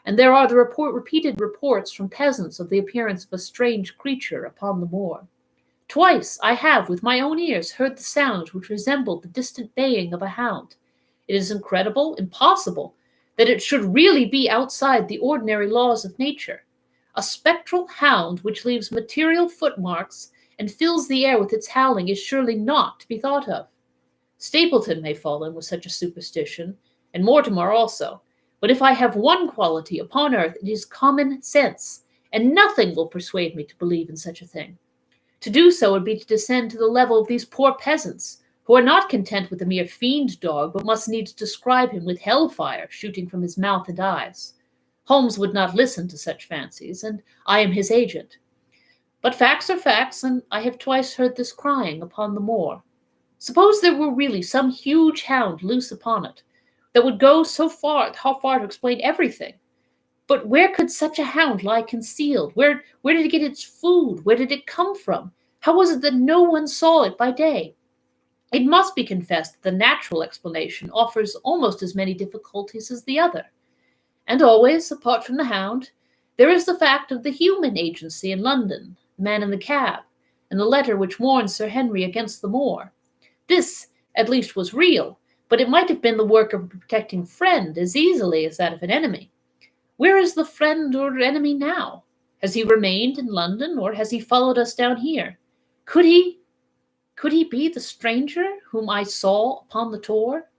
A: And there are the repeated reports from peasants of the appearance of a strange creature upon the moor. Twice I have, with my own ears, heard the sound which resembled the distant baying of a hound. It is incredible, impossible, that it should really be outside the ordinary laws of nature. A spectral hound which leaves material footmarks and fills the air with its howling is surely not to be thought of. Stapleton may fall in with such a superstition, and Mortimer also. But if I have one quality upon earth, it is common sense, and nothing will persuade me to believe in such a thing. To do so would be to descend to the level of these poor peasants, who are not content with a mere fiend dog, but must needs describe him with hellfire shooting from his mouth and eyes. Holmes would not listen to such fancies, and I am his agent. But facts are facts, and I have twice heard this crying upon the moor. Suppose there were really some huge hound loose upon it, that would go how far to explain everything. But where could such a hound lie concealed? Where did it get its food? Where did it come from? How was it that no one saw it by day? It must be confessed that the natural explanation offers almost as many difficulties as the other. And always, apart from the hound, there is the fact of the human agency in London, the man in the cab, and the letter which warned Sir Henry against the moor. This, at least, was real, but it might have been the work of a protecting friend as easily as that of an enemy. Where is the friend or enemy now? Has he remained in London, or has he followed us down here? Could he be the stranger whom I saw upon the tor?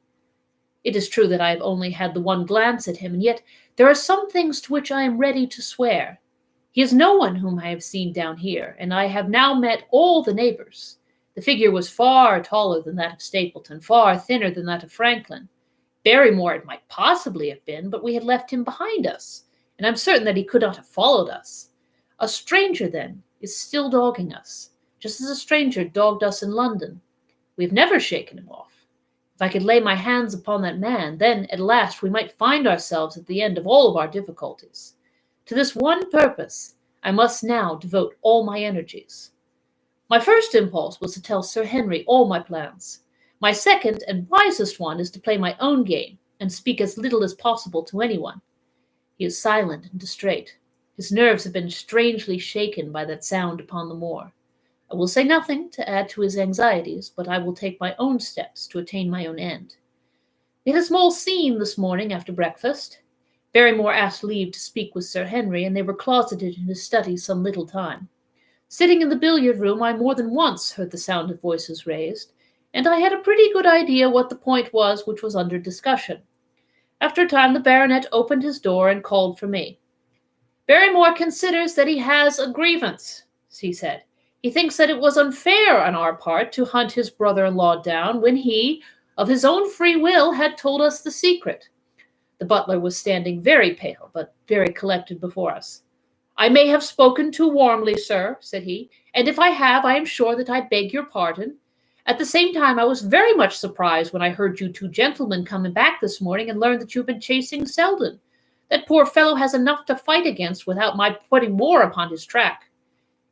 A: It is true that I have only had the one glance at him, and yet there are some things to which I am ready to swear. He is no one whom I have seen down here, and I have now met all the neighbors. The figure was far taller than that of Stapleton, far thinner than that of Franklin. Barrymore it might possibly have been, but we had left him behind us, and I'm certain that he could not have followed us. A stranger, then, is still dogging us, just as a stranger dogged us in London. We have never shaken him off. If I could lay my hands upon that man, then, at last, we might find ourselves at the end of all of our difficulties. To this one purpose I must now devote all my energies. My first impulse was to tell Sir Henry all my plans. My second and wisest one is to play my own game and speak as little as possible to anyone. He is silent and distrait. His nerves have been strangely shaken by that sound upon the moor. I will say nothing to add to his anxieties, but I will take my own steps to attain my own end. We had a small scene this morning after breakfast. Barrymore asked leave to speak with Sir Henry, and they were closeted in his study some little time. Sitting in the billiard-room, I more than once heard the sound of voices raised, and I had a pretty good idea what the point was which was under discussion. After a time, the baronet opened his door and called for me. "Barrymore considers that he has a grievance," he said. "He thinks that it was unfair on our part to hunt his brother-in-law down when he, of his own free will, had told us the secret." The butler was standing very pale, but very collected before us. "I may have spoken too warmly, sir," said he, "and if I have, I am sure that I beg your pardon. At the same time, I was very much surprised when I heard you two gentlemen coming back this morning and learned that you have been chasing Selden. That poor fellow has enough to fight against without my putting more upon his track."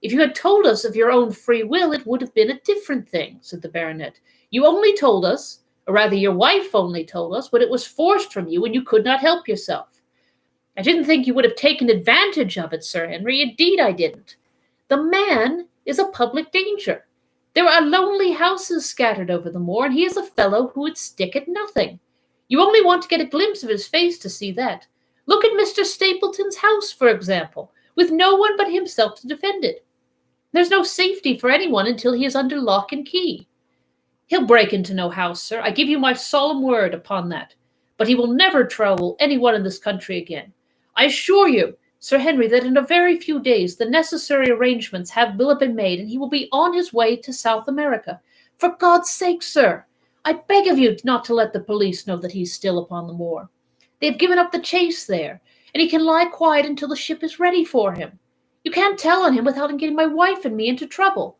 A: "If you had told us of your own free will, it would have been a different thing," said the baronet. "You only told us, or rather your wife only told us, when it was forced from you and you could not help yourself. I didn't think you would have taken advantage of it, Sir Henry. Indeed I didn't. The man is a public danger. There are lonely houses scattered over the moor, and he is a fellow who would stick at nothing. You only want to get a glimpse of his face to see that. Look at Mr. Stapleton's house, for example, with no one but himself to defend it. There's no safety for anyone until he is under lock and key. He'll break into no house, sir. I give you my solemn word upon that. But he will never trouble anyone in this country again. I assure you, Sir Henry, that in a very few days the necessary arrangements will have been made, and he will be on his way to South America. For God's sake, sir, I beg of you not to let the police know that he's still upon the moor. They have given up the chase there, and he can lie quiet until the ship is ready for him. You can't tell on him without getting my wife and me into trouble.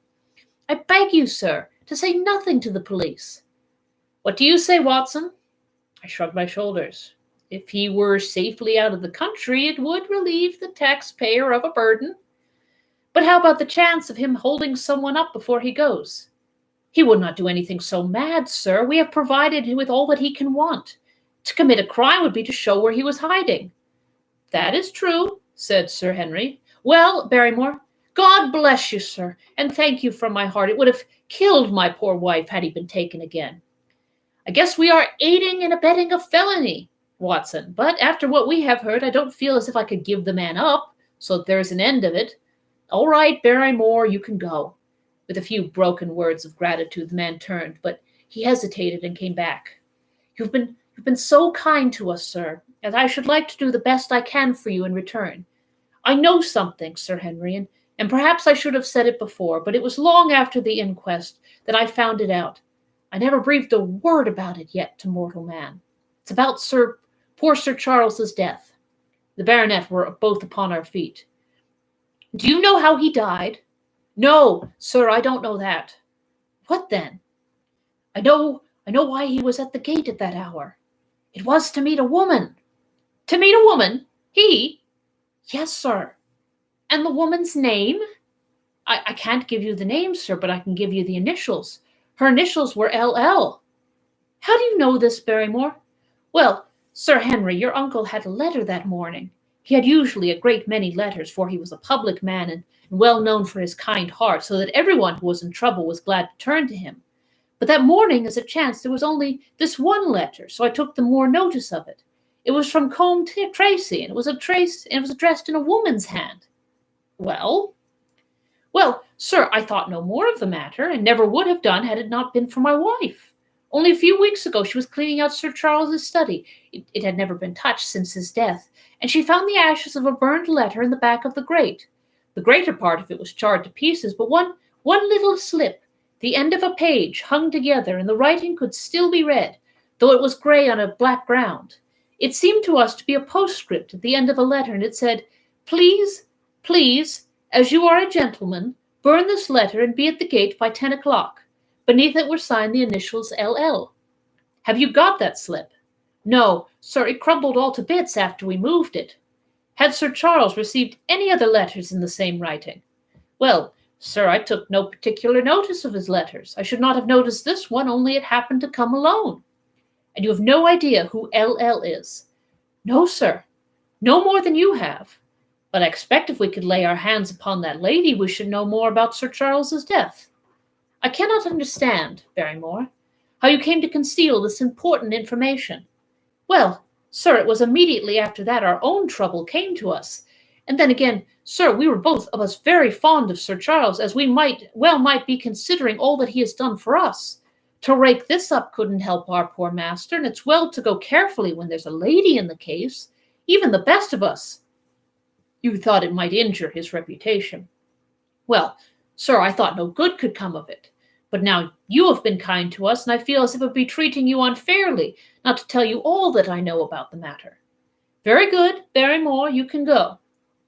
A: I beg you, sir, to say nothing to the police. What do you say, Watson? I shrugged my shoulders. If he were safely out of the country, it would relieve the taxpayer of a burden. But how about the chance of him holding someone up before he goes? He would not do anything so mad, sir. We have provided him with all that he can want. To commit a crime would be to show where he was hiding. That is true, said Sir Henry. Well, Barrymore, God bless you, sir, and thank you from my heart. It would have killed my poor wife had he been taken again. I guess we are aiding and abetting a felony, Watson, but after what we have heard, I don't feel as if I could give the man up, so that there's an end of it. All right, Barrymore, you can go. With a few broken words of gratitude, the man turned, but he hesitated and came back. You've been so kind to us, sir, and I should like to do the best I can for you in return. I know something, Sir Henry, and perhaps I should have said it before, but it was long after the inquest that I found it out. I never breathed a word about it yet to mortal man. It's about poor Sir Charles's death. The baronet were both upon our feet. Do you know how he died? No, sir, I don't know that. What then? I know why he was at the gate at that hour. It was to meet a woman. To meet a woman? He? Yes, sir. And the woman's name? I can't give you the name, sir, but I can give you the initials. Her initials were L.L. How do you know this, Barrymore? Well, Sir Henry, your uncle had a letter that morning. He had usually a great many letters, for he was a public man and well known for his kind heart, so that everyone who was in trouble was glad to turn to him. But that morning, as it chanced, there was only this one letter, so I took the more notice of it. It was from Combe Tracy, and it was addressed in a woman's hand. Well? Well, sir, I thought no more of the matter, and never would have done had it not been for my wife. Only a few weeks ago she was cleaning out Sir Charles's study. It had never been touched since his death, and she found the ashes of a burned letter in the back of the grate. The greater part of it was charred to pieces, but one little slip, the end of a page, hung together, and the writing could still be read, though it was grey on a black ground. It seemed to us to be a postscript at the end of a letter, and it said, Please, as you are a gentleman, burn this letter and be at the gate by 10 o'clock. Beneath it were signed the initials L.L. Have you got that slip? No, sir, it crumbled all to bits after we moved it. Had Sir Charles received any other letters in the same writing? Well, sir, I took no particular notice of his letters. I should not have noticed this one, only it happened to come alone. And you have no idea who L.L. is? No, sir, no more than you have. But I expect if we could lay our hands upon that lady, we should know more about Sir Charles's death. I cannot understand, Barrymore, how you came to conceal this important information. Well, sir, it was immediately after that our own trouble came to us. And then again, sir, we were both of us very fond of Sir Charles, as we might be considering all that he has done for us. To rake this up couldn't help our poor master, and it's well to go carefully when there's a lady in the case, even the best of us. You thought it might injure his reputation. Well, sir, I thought no good could come of it. But now you have been kind to us, and I feel as if it would be treating you unfairly not to tell you all that I know about the matter. Very good, Barrymore, you can go.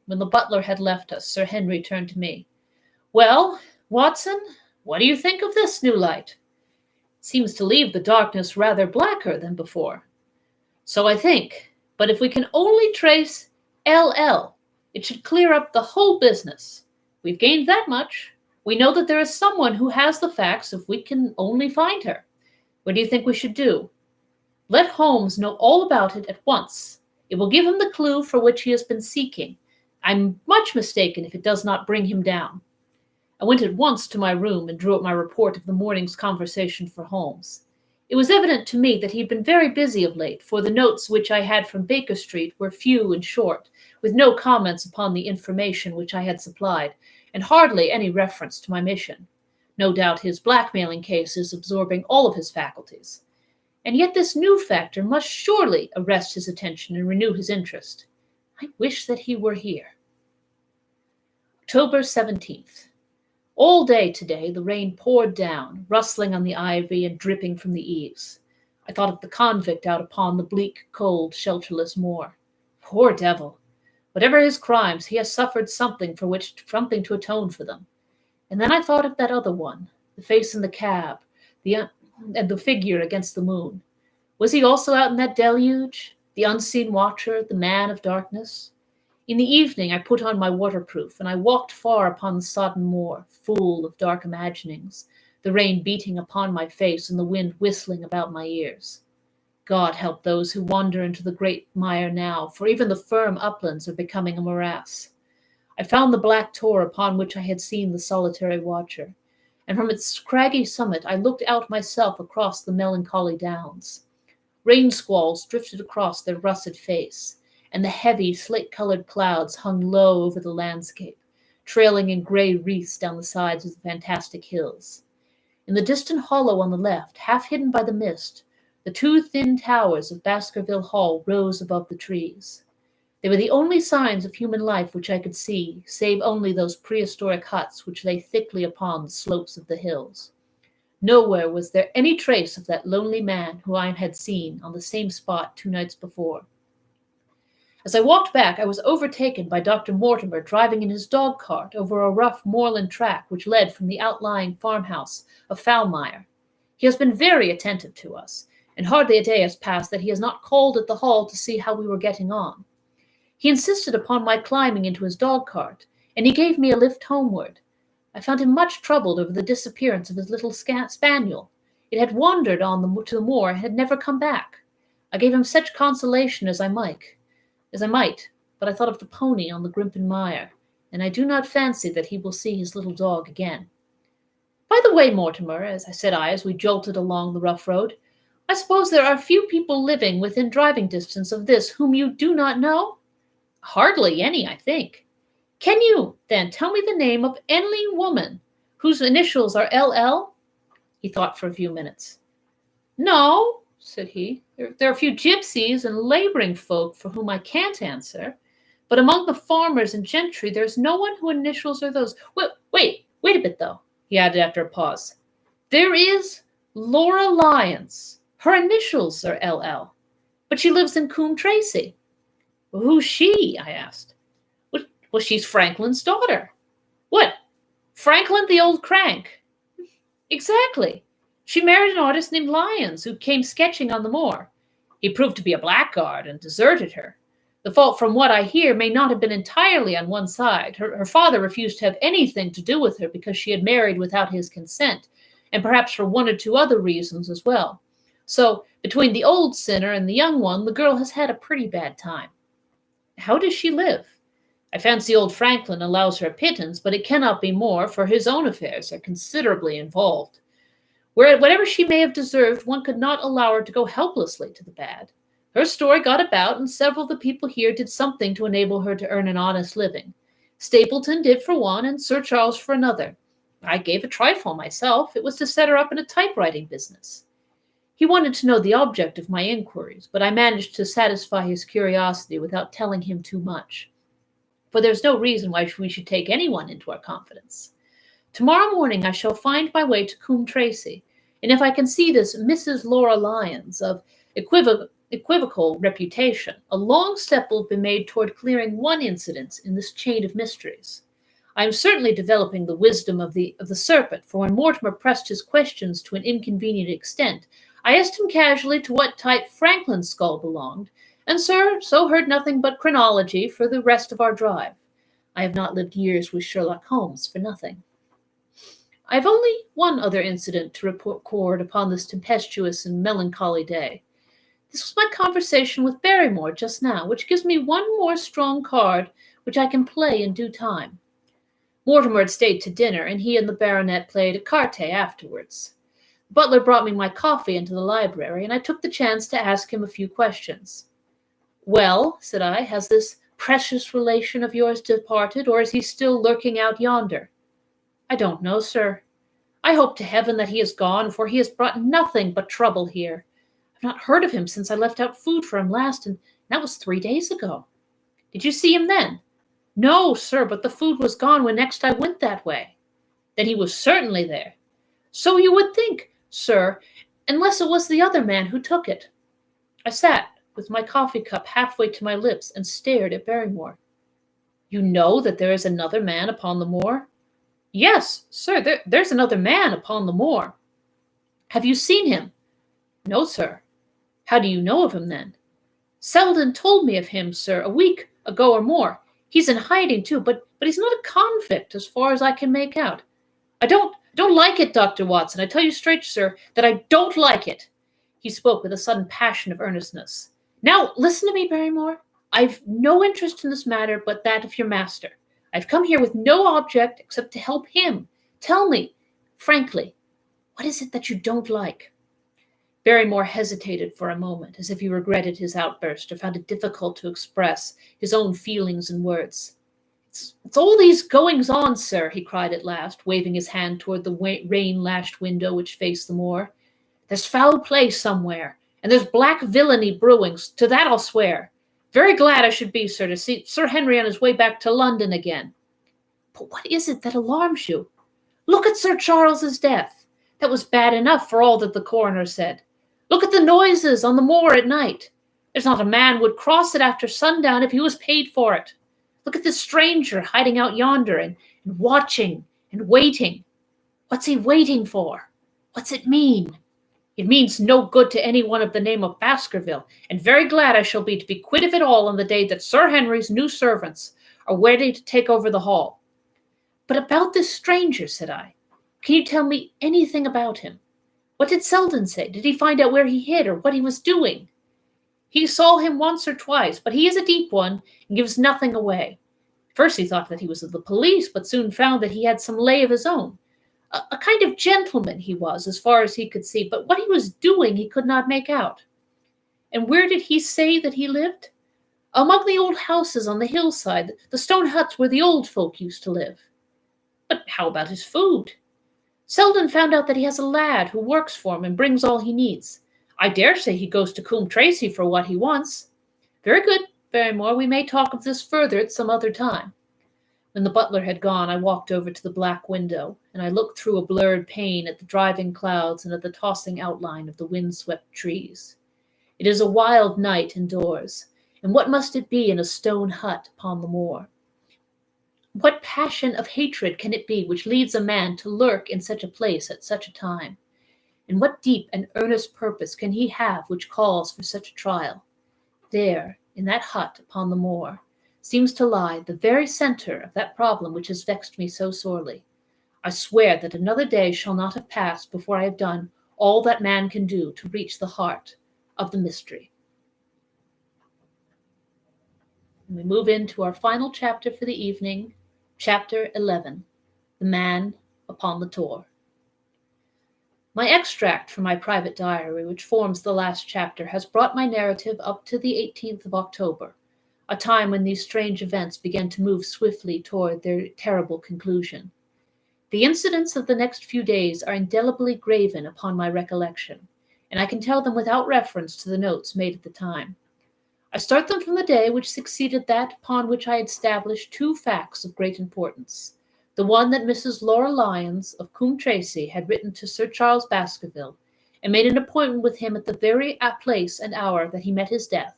A: When the butler had left us, Sir Henry turned to me. Well, Watson, what do you think of this new light? It seems to leave the darkness rather blacker than before. So I think, but if we can only trace L.L., it should clear up the whole business. We've gained that much. We know that there is someone who has the facts if we can only find her. What do you think we should do? Let Holmes know all about it at once. It will give him the clue for which he has been seeking. I'm much mistaken if it does not bring him down. I went at once to my room and drew up my report of the morning's conversation for Holmes. It was evident to me that he had been very busy of late, for the notes which I had from Baker Street were few and short, with no comments upon the information which I had supplied, and hardly any reference to my mission. No doubt his blackmailing case is absorbing all of his faculties. And yet this new factor must surely arrest his attention and renew his interest. I wish that he were here. October 17th. All day today the rain poured down, rustling on the ivy and dripping from the eaves. I thought of the convict out upon the bleak, cold, shelterless moor. Poor devil! Whatever his crimes, he has suffered something to atone for them. And then I thought of that other one, the face in the cab, and the figure against the moon. Was he also out in that deluge? The unseen watcher, the man of darkness? In the evening I put on my waterproof, and I walked far upon the sodden moor, full of dark imaginings, the rain beating upon my face and the wind whistling about my ears. God help those who wander into the great mire now, for even the firm uplands are becoming a morass. I found the black tor upon which I had seen the solitary watcher, and from its craggy summit I looked out myself across the melancholy downs. Rain squalls drifted across their russet face, and the heavy, slate-colored clouds hung low over the landscape, trailing in gray wreaths down the sides of the fantastic hills. In the distant hollow on the left, half hidden by the mist, the two thin towers of Baskerville Hall rose above the trees. They were the only signs of human life which I could see, save only those prehistoric huts which lay thickly upon the slopes of the hills. Nowhere was there any trace of that lonely man who I had seen on the same spot 2 nights before. As I walked back, I was overtaken by Dr. Mortimer driving in his dog-cart over a rough moorland track which led from the outlying farmhouse of Foulmire. He has been very attentive to us, and hardly a day has passed that he has not called at the hall to see how we were getting on. He insisted upon my climbing into his dog-cart, and he gave me a lift homeward. I found him much troubled over the disappearance of his little spaniel. It had wandered on to the moor and had never come back. I gave him such consolation as I might, but I thought of the pony on the Grimpen Mire, and I do not fancy that he will see his little dog again. By the way, Mortimer, as we jolted along the rough road, I suppose there are few people living within driving distance of this whom you do not know? Hardly any, I think. Can you, then, tell me the name of any woman whose initials are LL? He thought for a few minutes. No, said he. There are a few gypsies and laboring folk for whom I can't answer, but among the farmers and gentry there is no one whose initials are those. Wait a bit, though, he added after a pause. There is Laura Lyons. Her initials are LL, but she lives in Coombe Tracy. Well, who's she? I asked. Well, she's Franklin's daughter. What? Franklin the old crank? Exactly. She married an artist named Lyons, who came sketching on the moor. He proved to be a blackguard and deserted her. The fault, from what I hear, may not have been entirely on one side. Her father refused to have anything to do with her because she had married without his consent, and perhaps for 1 or 2 other reasons as well. So, between the old sinner and the young one, the girl has had a pretty bad time. How does she live? I fancy old Franklin allows her a pittance, but it cannot be more, for his own affairs are considerably involved. Whatever she may have deserved, one could not allow her to go helplessly to the bad. Her story got about, and several of the people here did something to enable her to earn an honest living. Stapleton did for one, and Sir Charles for another. I gave a trifle myself. It was to set her up in a typewriting business. He wanted to know the object of my inquiries, but I managed to satisfy his curiosity without telling him too much. For there's no reason why we should take anyone into our confidence. Tomorrow morning I shall find my way to Coombe Tracy, and if I can see this Mrs. Laura Lyons of equivocal reputation, a long step will be made toward clearing one incident in this chain of mysteries. I am certainly developing the wisdom of the serpent, for when Mortimer pressed his questions to an inconvenient extent, I asked him casually to what type Franklin's skull belonged, and so heard nothing but chronology for the rest of our drive. I have not lived years with Sherlock Holmes for nothing. I have only one other incident to record upon this tempestuous and melancholy day. This was my conversation with Barrymore just now, which gives me one more strong card which I can play in due time. Mortimer had stayed to dinner, and he and the baronet played écarté afterwards. Butler brought me my coffee into the library, and I took the chance to ask him a few questions. "Well," said I, "has this precious relation of yours departed, or is he still lurking out yonder?" "I don't know, sir. I hope to heaven that he is gone, for he has brought nothing but trouble here. I've not heard of him since I left out food for him last, and that was 3 days ago." "Did you see him then?" "No, sir, but the food was gone when next I went that way." "Then he was certainly there." "So you would think, sir, unless it was the other man who took it." I sat with my coffee cup halfway to my lips and stared at Barrymore. "You know that there is another man upon the moor?" "Yes, sir, there's another man upon the moor." "Have you seen him?" "No, sir." "How do you know of him, then?" "Selden told me of him, sir, a week ago or more. He's in hiding, too, but he's not a convict, as far as I can make out. I don't like it, Dr. Watson. I tell you straight, sir, that I don't like it." He spoke with a sudden passion of earnestness. "Now, listen to me, Barrymore. I've no interest in this matter but that of your master. I've come here with no object except to help him. Tell me, frankly, what is it that you don't like?" Barrymore hesitated for a moment, as if he regretted his outburst or found it difficult to express his own feelings in words. It's all these goings-on, sir," he cried at last, waving his hand toward the rain-lashed window which faced the moor. "There's foul play somewhere, and there's black villainy brewing, to that I'll swear. Very glad I should be, sir, to see Sir Henry on his way back to London again." "But what is it that alarms you?" "Look at Sir Charles's death. That was bad enough for all that the coroner said. Look at the noises on the moor at night. There's not a man would cross it after sundown if he was paid for it. Look at this stranger hiding out yonder and watching and waiting. What's he waiting for? What's it mean? It means no good to any one of the name of Baskerville, and very glad I shall be to be quit of it all on the day that Sir Henry's new servants are ready to take over the hall." "But about this stranger," said I. "Can you tell me anything about him? What did Selden say? Did he find out where he hid or what he was doing?" "He saw him once or twice, but he is a deep one and gives nothing away. First he thought that he was of the police, but soon found that he had some lay of his own. A kind of gentleman he was, as far as he could see, but what he was doing he could not make out." "And where did he say that he lived?" "Among the old houses on the hillside, the stone huts where the old folk used to live." "But how about his food?" "Selden found out that he has a lad who works for him and brings all he needs. I dare say he goes to Coombe Tracey for what he wants." "Very good, Barrymore, we may talk of this further at some other time." When the butler had gone, I walked over to the black window, and I looked through a blurred pane at the driving clouds and at the tossing outline of the wind-swept trees. It is a wild night indoors, and what must it be in a stone hut upon the moor? What passion of hatred can it be which leads a man to lurk in such a place at such a time? And what deep and earnest purpose can he have which calls for such a trial? There, in that hut upon the moor, seems to lie the very centre of that problem which has vexed me so sorely. I swear that another day shall not have passed before I have done all that man can do to reach the heart of the mystery. And we move into our final chapter for the evening, Chapter 11, The Man Upon the Tor. My extract from my private diary, which forms the last chapter, has brought my narrative up to the 18th of October, a time when these strange events began to move swiftly toward their terrible conclusion. The incidents of the next few days are indelibly graven upon my recollection, and I can tell them without reference to the notes made at the time. I start them from the day which succeeded that upon which I had established two facts of great importance. The one that Mrs. Laura Lyons of Coombe Tracey had written to Sir Charles Baskerville, and made an appointment with him at the very place and hour that he met his death.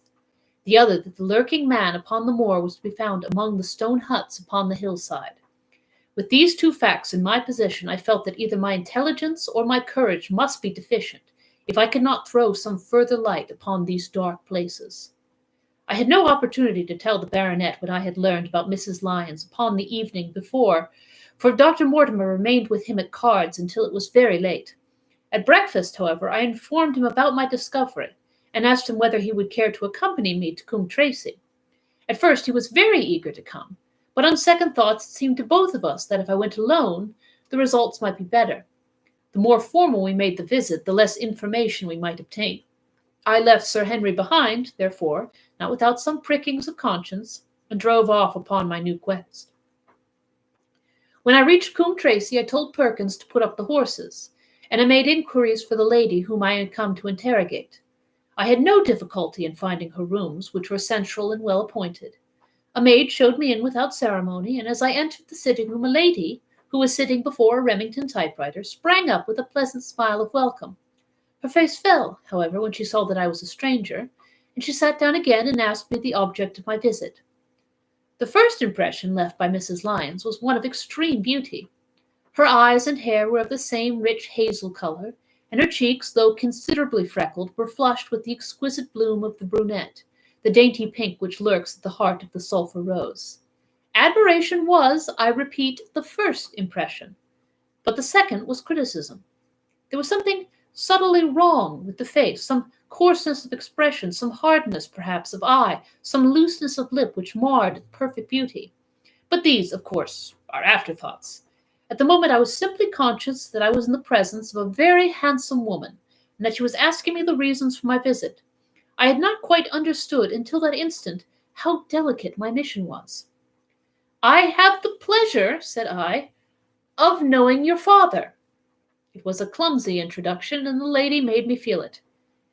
A: The other that the lurking man upon the moor was to be found among the stone huts upon the hillside. With these two facts in my possession, I felt that either my intelligence or my courage must be deficient, if I could not throw some further light upon these dark places. I had no opportunity to tell the baronet what I had learned about Mrs. Lyons upon the evening before, for Dr. Mortimer remained with him at cards until it was very late. At breakfast, however, I informed him about my discovery, and asked him whether he would care to accompany me to Coombe Tracey. At first he was very eager to come, but on second thoughts it seemed to both of us that if I went alone, the results might be better. The more formal we made the visit, the less information we might obtain. I left Sir Henry behind, therefore, not without some prickings of conscience, and drove off upon my new quest. When I reached Coombe Tracey, I told Perkins to put up the horses, and I made inquiries for the lady whom I had come to interrogate. I had no difficulty in finding her rooms, which were central and well appointed. A maid showed me in without ceremony, and as I entered the sitting room, a lady, who was sitting before a Remington typewriter, sprang up with a pleasant smile of welcome. Her face fell, however, when she saw that I was a stranger, and she sat down again and asked me the object of my visit. The first impression left by Mrs. Lyons was one of extreme beauty. Her eyes and hair were of the same rich hazel color, and her cheeks, though considerably freckled, were flushed with the exquisite bloom of the brunette, the dainty pink which lurks at the heart of the sulphur rose. Admiration was, I repeat, the first impression, but the second was criticism. There was something subtly wrong with the face, some coarseness of expression, some hardness, perhaps, of eye, some looseness of lip which marred perfect beauty. But these, of course, are afterthoughts. At the moment I was simply conscious that I was in the presence of a very handsome woman, and that she was asking me the reasons for my visit. I had not quite understood until that instant how delicate my mission was. "I have the pleasure," said I, "of knowing your father." It was a clumsy introduction, and the lady made me feel it.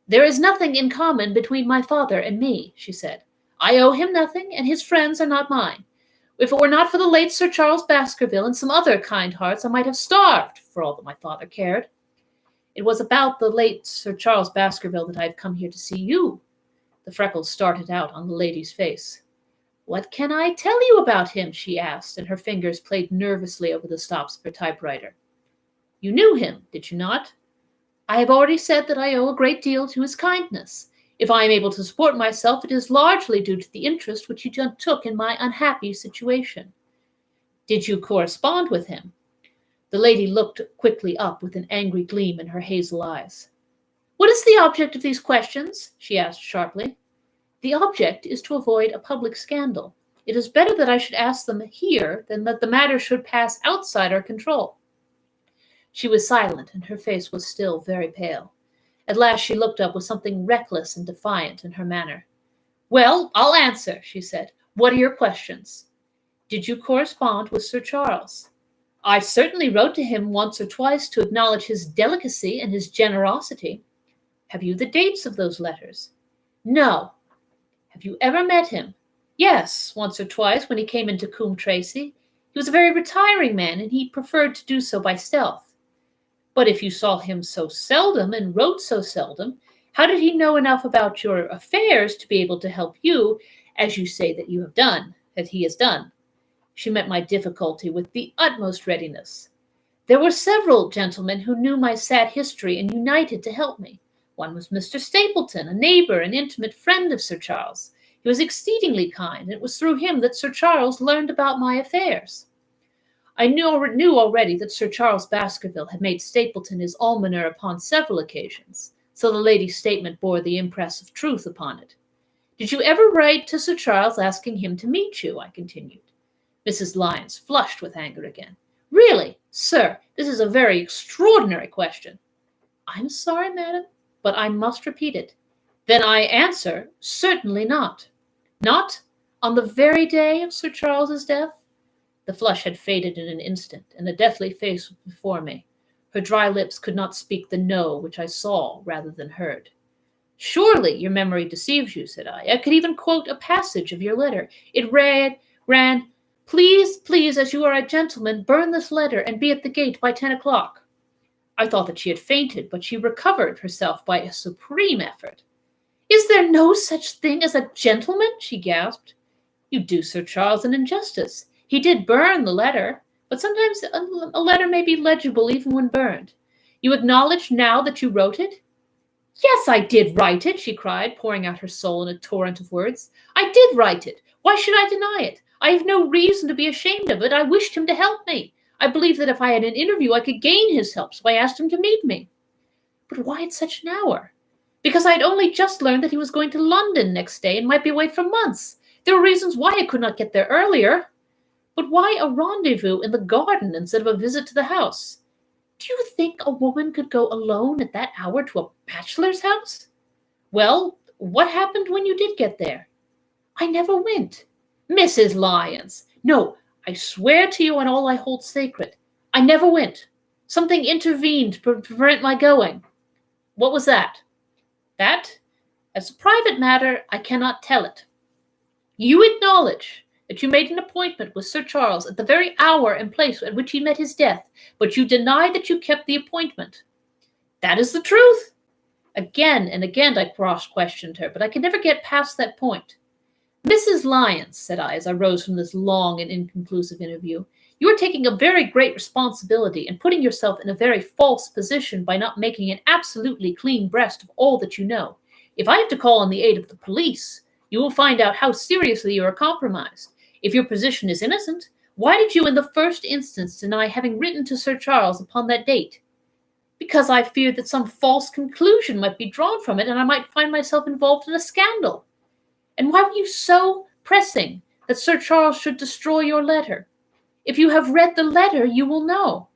A: "There is nothing in common between my father and me," she said. "I owe him nothing, and his friends are not mine. If it were not for the late Sir Charles Baskerville and some other kind hearts, I might have starved, for all that my father cared. It was about the late Sir Charles Baskerville that I have come here to see you." The freckles started out on the lady's face. "What can I tell you about him?" she asked, and her fingers played nervously over the stops of her typewriter. "You knew him, did you not?" "I have already said that I owe a great deal to his kindness. If I am able to support myself, it is largely due to the interest which he took in my unhappy situation." "Did you correspond with him?" The lady looked quickly up with an angry gleam in her hazel eyes. "What is the object of these questions?" she asked sharply. "The object is to avoid a public scandal. It is better that I should ask them here than that the matter should pass outside our control." She was silent, and her face was still very pale. At last she looked up with something reckless and defiant in her manner. "Well, I'll answer," she said. "What are your questions?" "Did you correspond with Sir Charles?" "I certainly wrote to him once or twice to acknowledge his delicacy and his generosity." "Have you the dates of those letters?" "No." "Have you ever met him?" "Yes, once or twice when he came into Coombe Tracey. He was a very retiring man, and he preferred to do so by stealth." "But if you saw him so seldom and wrote so seldom, how did he know enough about your affairs to be able to help you, as you say that you have done, that he has done?" She met my difficulty with the utmost readiness. "There were several gentlemen who knew my sad history and united to help me. One was Mr. Stapleton, a neighbor and intimate friend of Sir Charles. He was exceedingly kind, and it was through him that Sir Charles learned about my affairs. I knew already that Sir Charles Baskerville had made Stapleton his almoner upon several occasions, so the lady's statement bore the impress of truth upon it. "Did you ever write to Sir Charles asking him to meet you?" I continued. Mrs. Lyons flushed with anger again. "Really, sir, this is a very extraordinary question." "I'm sorry, madam, but I must repeat it." "Then I answer, certainly not." "Not on the very day of Sir Charles's death?" The flush had faded in an instant, and the deathly face was before me. Her dry lips could not speak the no which I saw rather than heard. "Surely your memory deceives you," said I. "I could even quote a passage of your letter. It ran, 'Please, please, as you are a gentleman, burn this letter and be at the gate by 10 o'clock. I thought that she had fainted, but she recovered herself by a supreme effort. "Is there no such thing as a gentleman?" she gasped. "You do Sir Charles an injustice. He did burn the letter, but sometimes a letter may be legible even when burned. You acknowledge now that you wrote it?" "Yes, I did write it," she cried, pouring out her soul in a torrent of words. "I did write it. Why should I deny it? I have no reason to be ashamed of it. I wished him to help me. I believed that if I had an interview, I could gain his help, so I asked him to meet me." "But why at such an hour?" "Because I had only just learned that he was going to London next day and might be away for months. There were reasons why I could not get there earlier." "But why a rendezvous in the garden instead of a visit to the house?" Do you think a woman could go alone at that hour to a bachelor's house? Well, what happened when you did get there? I never went. Mrs. Lyons! No, I swear to you on all I hold sacred. I never went. Something intervened to prevent my going. What was that? That? As a private matter, I cannot tell it. You acknowledge that you made an appointment with Sir Charles at the very hour and place at which he met his death, but you deny that you kept the appointment. That is the truth. Again and again I cross-questioned her, but I could never get past that point. Mrs. Lyons, said I, as I rose from this long and inconclusive interview, you are taking a very great responsibility and putting yourself in a very false position by not making an absolutely clean breast of all that you know. If I have to call on the aid of the police, you will find out how seriously you are compromised. If your position is innocent, why did you in the first instance deny having written to Sir Charles upon that date? Because I feared that some false conclusion might be drawn from it and I might find myself involved in a scandal. And why were you so pressing that Sir Charles should destroy your letter? If you have read the letter, you will know.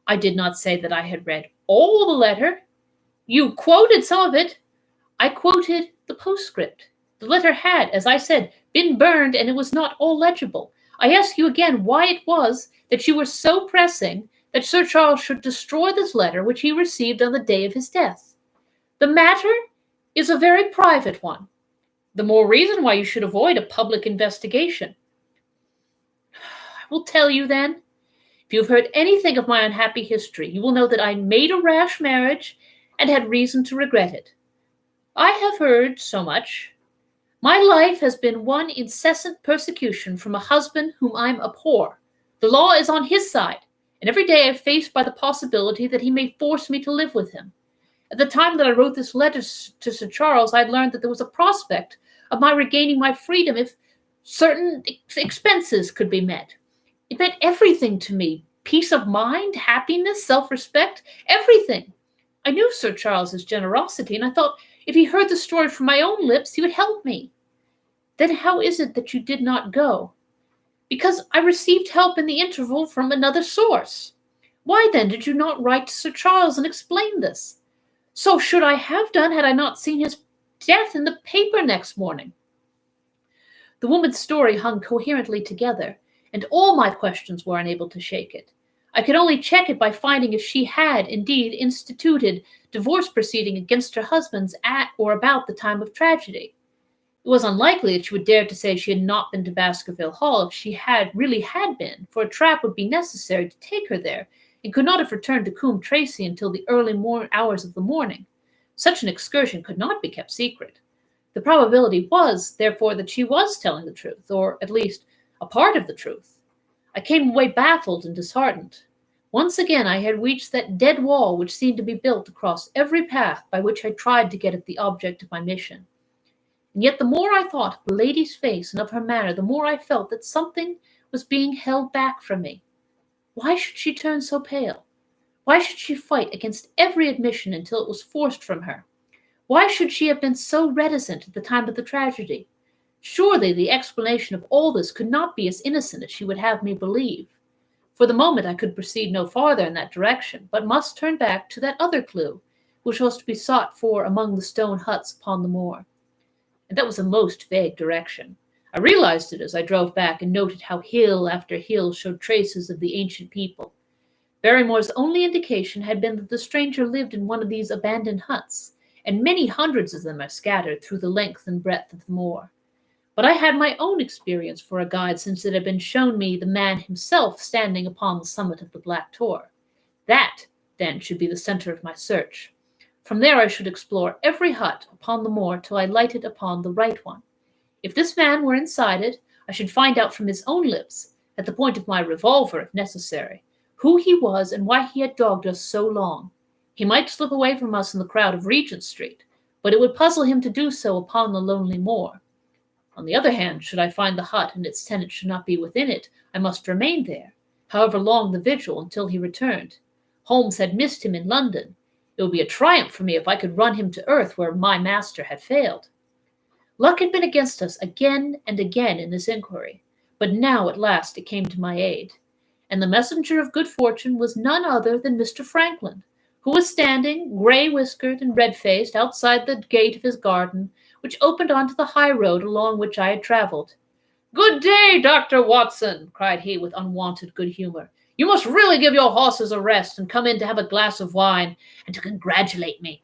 A: I did not say that I had read all the letter. You quoted some of it. I quoted the postscript. The letter had, as I said, been burned, and it was not all legible. I ask you again why it was that you were so pressing that Sir Charles should destroy this letter which he received on the day of his death. The matter is a very private one. The more reason why you should avoid a public investigation. I will tell you then. If you have heard anything of my unhappy history, you will know that I made a rash marriage and had reason to regret it. I have heard so much. My life has been one incessant persecution from a husband whom I abhor. The law is on his side, and every day I am faced by the possibility that he may force me to live with him. At the time that I wrote this letter to Sir Charles, I had learned that there was a prospect of my regaining my freedom if certain expenses could be met. It meant everything to me. Peace of mind, happiness, self-respect, everything. I knew Sir Charles's generosity, and I thought if he heard the story from my own lips, he would help me. Then how is it that you did not go? Because I received help in the interval from another source. Why then did you not write to Sir Charles and explain this? So should I have done had I not seen his death in the paper next morning. The woman's story hung coherently together, and all my questions were unable to shake it. I could only check it by finding if she had indeed instituted divorce proceeding against her husband at or about the time of tragedy. It was unlikely that she would dare to say she had not been to Baskerville Hall if she had been, for a trap would be necessary to take her there, and could not have returned to Coombe Tracey until the early hours of the morning. Such an excursion could not be kept secret. The probability was, therefore, that she was telling the truth, or at least a part of the truth. I came away baffled and disheartened. Once again I had reached that dead wall which seemed to be built across every path by which I tried to get at the object of my mission. And yet the more I thought of the lady's face and of her manner, the more I felt that something was being held back from me. Why should she turn so pale? Why should she fight against every admission until it was forced from her? Why should she have been so reticent at the time of the tragedy? Surely the explanation of all this could not be as innocent as she would have me believe. For the moment I could proceed no farther in that direction, but must turn back to that other clue, which was to be sought for among the stone huts upon the moor. And that was a most vague direction. I realized it as I drove back and noted how hill after hill showed traces of the ancient people. Barrymore's only indication had been that the stranger lived in one of these abandoned huts, and many hundreds of them are scattered through the length and breadth of the moor. But I had my own experience for a guide, since it had been shown me the man himself standing upon the summit of the Black Tor. That, then, should be the center of my search. From there I should explore every hut upon the moor till I lighted upon the right one. If this man were inside it, I should find out from his own lips, at the point of my revolver if necessary, who he was and why he had dogged us so long. He might slip away from us in the crowd of Regent Street, but it would puzzle him to do so upon the lonely moor. On the other hand, should I find the hut and its tenant should not be within it, I must remain there, however long the vigil, until he returned. Holmes had missed him in London. It would be a triumph for me if I could run him to earth where my master had failed. Luck had been against us again and again in this inquiry, but now at last it came to my aid. and the messenger of good fortune was none other than Mr. Franklin, who was standing, grey-whiskered and red-faced, outside the gate of his garden, which opened onto the high road along which I had travelled. "Good day, Dr. Watson," cried he with unwonted good humour. "You must really give your horses a rest and come in to have a glass of wine and to congratulate me."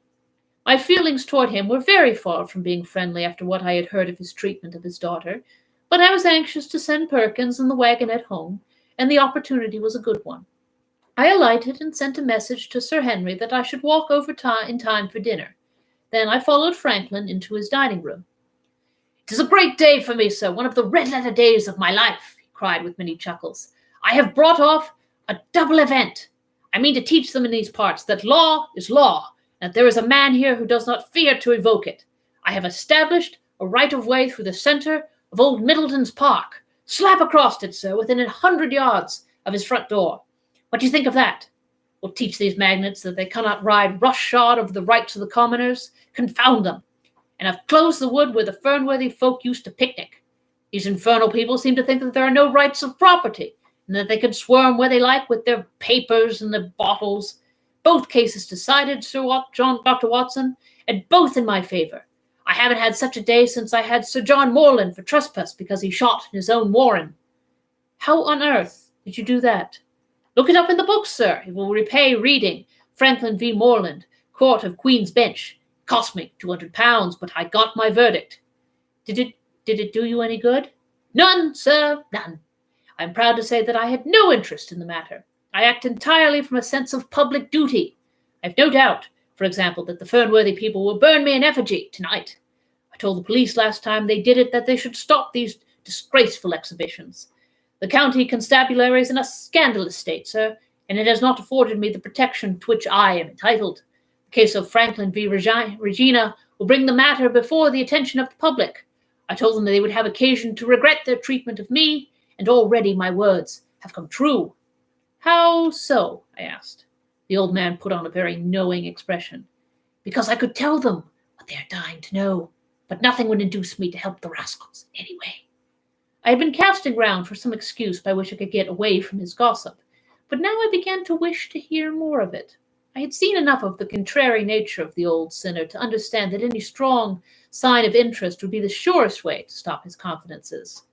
A: My feelings toward him were very far from being friendly after what I had heard of his treatment of his daughter, but I was anxious to send Perkins and the wagonette home, and the opportunity was a good one. I alighted and sent a message to Sir Henry that I should walk over in time for dinner. Then I followed Franklin into his dining room. "'Tis a great day for me, sir, one of the red-letter days of my life," he cried with many chuckles. "I have brought off a double event. I mean to teach them in these parts that law is law, and that there is a man here who does not fear to evoke it. I have established a right-of-way through the centre of old Middleton's Park, slap across it, sir, within 100 yards of his front door. What do you think of that? We'll teach these magnates that they cannot ride roughshod over the rights of the commoners. Confound them. And I've closed the wood where the Fernworthy folk used to picnic. These infernal people seem to think that there are no rights of property, and that they can swarm where they like with their papers and their bottles. Both cases decided, Dr. Watson, and both in my favour. I haven't had such a day since I had Sir John Morland for trespass because he shot in his own warren." "How on earth did you do that?" "Look it up in the books, sir. It will repay reading. Franklin v. Morland, Court of Queen's Bench. Cost me £200, but I got my verdict." Did it do you any good?" "None, sir, none. I am proud to say that I had no interest in the matter. I act entirely from a sense of public duty. I have no doubt, for example, that the Fernworthy people will burn me in effigy tonight. I told the police last time they did it that they should stop these disgraceful exhibitions. The county constabulary is in a scandalous state, sir, and it has not afforded me the protection to which I am entitled. The case of Franklin v. Regina will bring the matter before the attention of the public. I told them that they would have occasion to regret their treatment of me, and already my words have come true." "How so?" I asked. The old man put on a very knowing expression. "Because I could tell them what they are dying to know, but nothing would induce me to help the rascals anyway." I had been casting round for some excuse by which I could get away from his gossip, but now I began to wish to hear more of it. I had seen enough of the contrary nature of the old sinner to understand that any strong sign of interest would be the surest way to stop his confidences.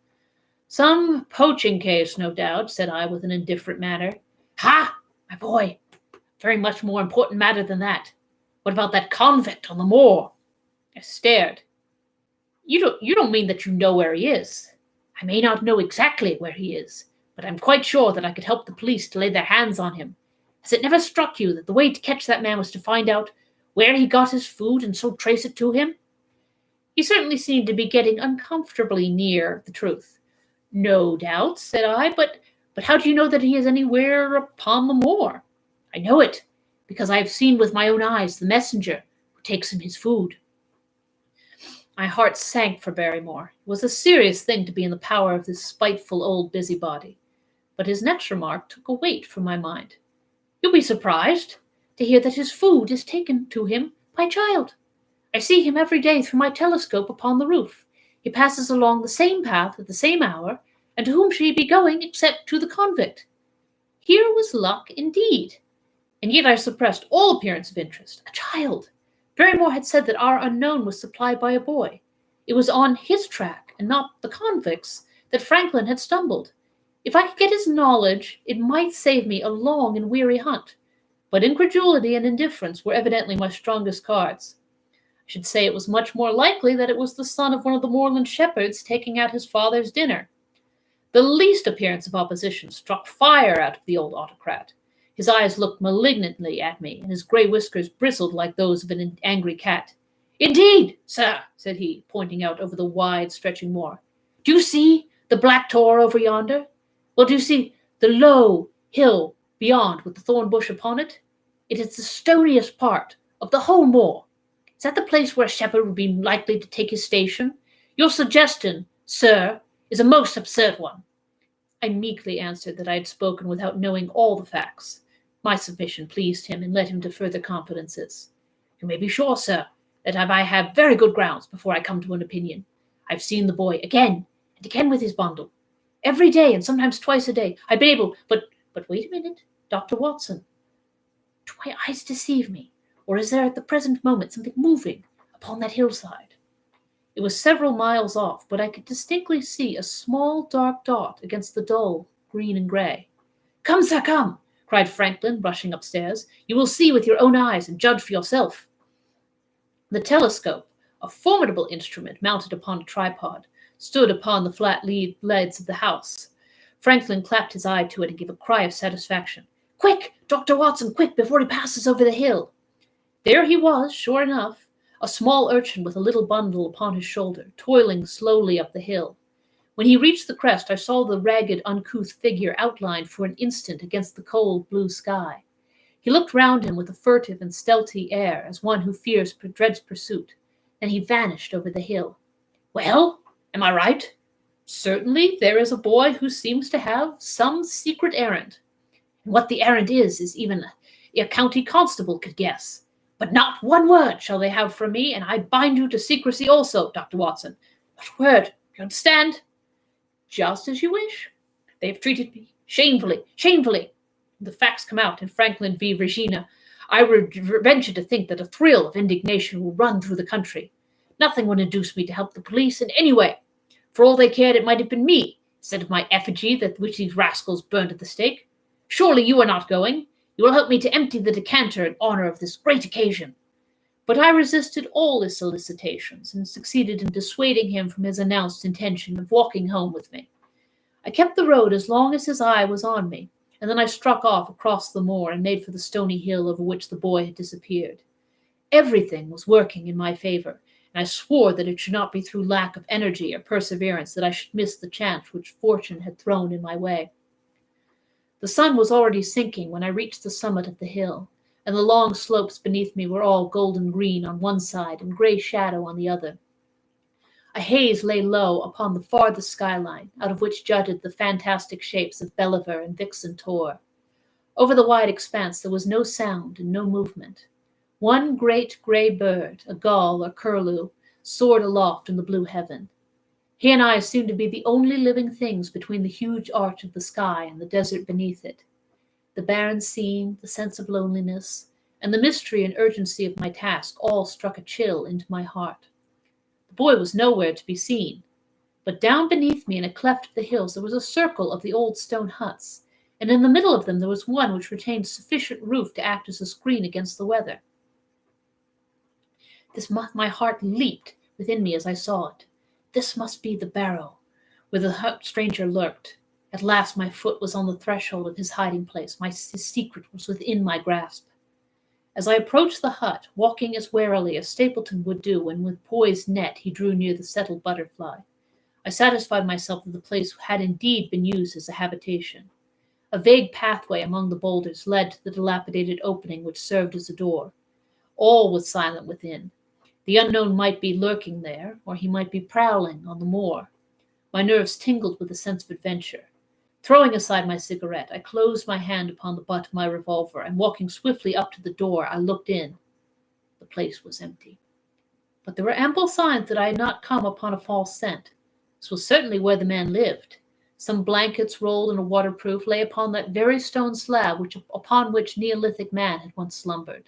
A: "Some poaching case, no doubt," said I with an indifferent manner. "Ha, my boy, very much more important matter than that. What about that convict on the moor?" I stared. You don't mean that you know where he is?" "I may not know exactly where he is, but I'm quite sure that I could help the police to lay their hands on him. Has it never struck you that the way to catch that man was to find out where he got his food and so trace it to him?" He certainly seemed to be getting uncomfortably near the truth. "No doubt," said I, but how do you know that he is anywhere upon the moor?" "I know it, because I have seen with my own eyes the messenger who takes him his food." My heart sank for Barrymore. It was a serious thing to be in the power of this spiteful old busybody. But his next remark took a weight from my mind. "You'll be surprised to hear that his food is taken to him by a child. I see him every day through my telescope upon the roof. He passes along the same path at the same hour, and to whom should he be going except to the convict?" Here was luck indeed. And yet I suppressed all appearance of interest. A child! Barrymore had said that our unknown was supplied by a boy. It was on his track, and not the convict's, that Franklin had stumbled. If I could get his knowledge, it might save me a long and weary hunt. But incredulity and indifference were evidently my strongest cards. I should say it was much more likely that it was the son of one of the moorland shepherds taking out his father's dinner. The least appearance of opposition struck fire out of the old autocrat. His eyes looked malignantly at me, and his grey whiskers bristled like those of an angry cat. "Indeed, sir," said he, pointing out over the wide, stretching moor. "Do you see the black tor over yonder? Well, do you see the low hill beyond with the thorn bush upon it? It is the stoniest part of the whole moor. Is that the place where a shepherd would be likely to take his station? Your suggestion, sir, is a most absurd one." I meekly answered that I had spoken without knowing all the facts. My submission pleased him and led him to further confidences. "You may be sure, sir, that I have very good grounds before I come to an opinion. I've seen the boy again and again with his bundle. Every day, and sometimes twice a day, I've been able, but But wait a minute, Dr. Watson. Do my eyes deceive me, or is there at the present moment something moving upon that hillside? It was several miles off, but I could distinctly see a small dark dot against the dull green and grey. "Come, sir, come!" cried Franklin, rushing upstairs. "You will see with your own eyes and judge for yourself." The telescope, a formidable instrument mounted upon a tripod, stood upon the flat leads of the house. Franklin clapped his eye to it and gave a cry of satisfaction. "Quick, Dr. Watson, quick, before he passes over the hill!" There he was, sure enough, a small urchin with a little bundle upon his shoulder, toiling slowly up the hill. When he reached the crest, I saw the ragged, uncouth figure outlined for an instant against the cold blue sky. He looked round him with a furtive and stealthy air, as one who dreads pursuit. Then he vanished over the hill. "Well, am I right? Certainly there is a boy who seems to have some secret errand. And what the errand is even a county constable could guess. But not one word shall they have from me, and I bind you to secrecy also, Dr. Watson. Not a word, you understand?" "Just as you wish. They have treated me shamefully, shamefully. When the facts come out in Franklin v. Regina, I would venture to think that a thrill of indignation will run through the country. Nothing would induce me to help the police in any way. For all they cared, it might have been me, instead of my effigy which these rascals burned at the stake. Surely you are not going. You will help me to empty the decanter in honor of this great occasion." But I resisted all his solicitations and succeeded in dissuading him from his announced intention of walking home with me. I kept the road as long as his eye was on me, and then I struck off across the moor and made for the stony hill over which the boy had disappeared. Everything was working in my favor, and I swore that it should not be through lack of energy or perseverance that I should miss the chance which fortune had thrown in my way. The sun was already sinking when I reached the summit of the hill, and the long slopes beneath me were all golden green on one side and grey shadow on the other. A haze lay low upon the farthest skyline, out of which jutted the fantastic shapes of Belliver and Vixen Tor. Over the wide expanse there was no sound and no movement. One great grey bird, a gull or curlew, soared aloft in the blue heaven. He and I seemed to be the only living things between the huge arch of the sky and the desert beneath it. The barren scene, the sense of loneliness, and the mystery and urgency of my task all struck a chill into my heart. The boy was nowhere to be seen, but down beneath me in a cleft of the hills there was a circle of the old stone huts, and in the middle of them there was one which retained sufficient roof to act as a screen against the weather. My heart leaped within me as I saw it. This must be the barrow where the stranger lurked. At last my foot was on the threshold of his hiding place. His secret was within my grasp. As I approached the hut, walking as warily as Stapleton would do when with poised net he drew near the settled butterfly, I satisfied myself that the place had indeed been used as a habitation. A vague pathway among the boulders led to the dilapidated opening which served as a door. All was silent within. The unknown might be lurking there, or he might be prowling on the moor. My nerves tingled with a sense of adventure. Throwing aside my cigarette, I closed my hand upon the butt of my revolver, and walking swiftly up to the door, I looked in. The place was empty. But there were ample signs that I had not come upon a false scent. This was certainly where the man lived. Some blankets rolled in a waterproof lay upon that very stone slab upon which Neolithic man had once slumbered.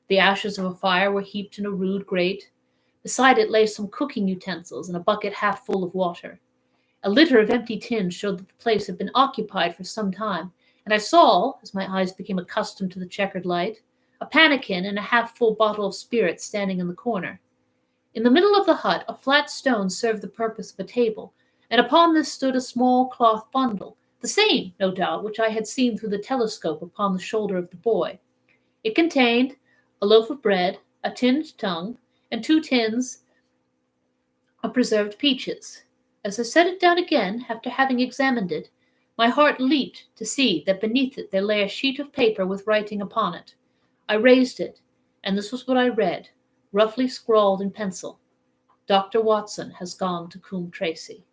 A: The ashes of a fire were heaped in a rude grate. Beside it lay some cooking utensils and a bucket half full of water. A litter of empty tins showed that the place had been occupied for some time, and I saw, as my eyes became accustomed to the checkered light, a pannikin and a half-full bottle of spirits standing in the corner. In the middle of the hut, a flat stone served the purpose of a table, and upon this stood a small cloth bundle, the same, no doubt, which I had seen through the telescope upon the shoulder of the boy. It contained a loaf of bread, a tinned tongue, and 2 tins of preserved peaches. As I set it down again, after having examined it, my heart leaped to see that beneath it there lay a sheet of paper with writing upon it. I raised it, and this was what I read, roughly scrawled in pencil. "Dr. Watson has gone to Coombe Tracey."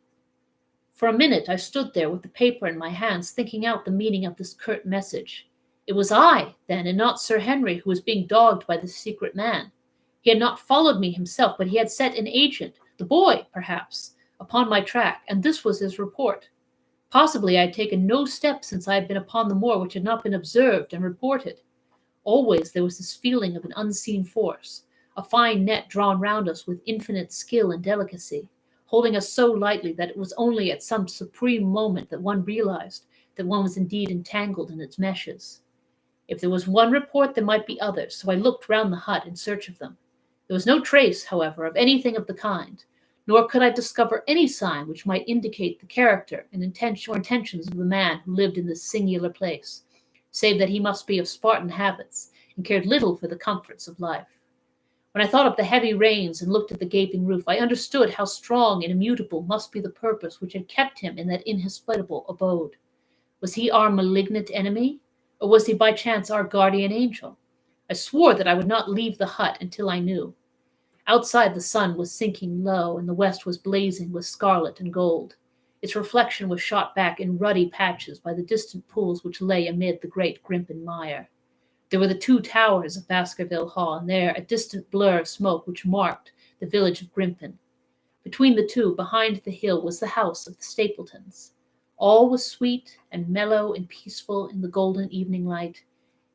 A: For a minute I stood there with the paper in my hands, thinking out the meaning of this curt message. It was I, then, and not Sir Henry, who was being dogged by this secret man. He had not followed me himself, but he had set an agent, the boy, perhaps, upon my track, and this was his report. Possibly I had taken no steps since I had been upon the moor which had not been observed and reported. Always there was this feeling of an unseen force, a fine net drawn round us with infinite skill and delicacy, holding us so lightly that it was only at some supreme moment that one realized that one was indeed entangled in its meshes. If there was one report, there might be others, so I looked round the hut in search of them. There was no trace, however, of anything of the kind, nor could I discover any sign which might indicate the character and intentions of the man who lived in this singular place, save that he must be of Spartan habits and cared little for the comforts of life. When I thought of the heavy rains and looked at the gaping roof, I understood how strong and immutable must be the purpose which had kept him in that inhospitable abode. Was he our malignant enemy, or was he by chance our guardian angel? I swore that I would not leave the hut until I knew. Outside the sun was sinking low, and the west was blazing with scarlet and gold. Its reflection was shot back in ruddy patches by the distant pools which lay amid the great Grimpen mire. There were the 2 towers of Baskerville Hall, and there a distant blur of smoke which marked the village of Grimpen. Between the two, behind the hill, was the house of the Stapletons. All was sweet and mellow and peaceful in the golden evening light,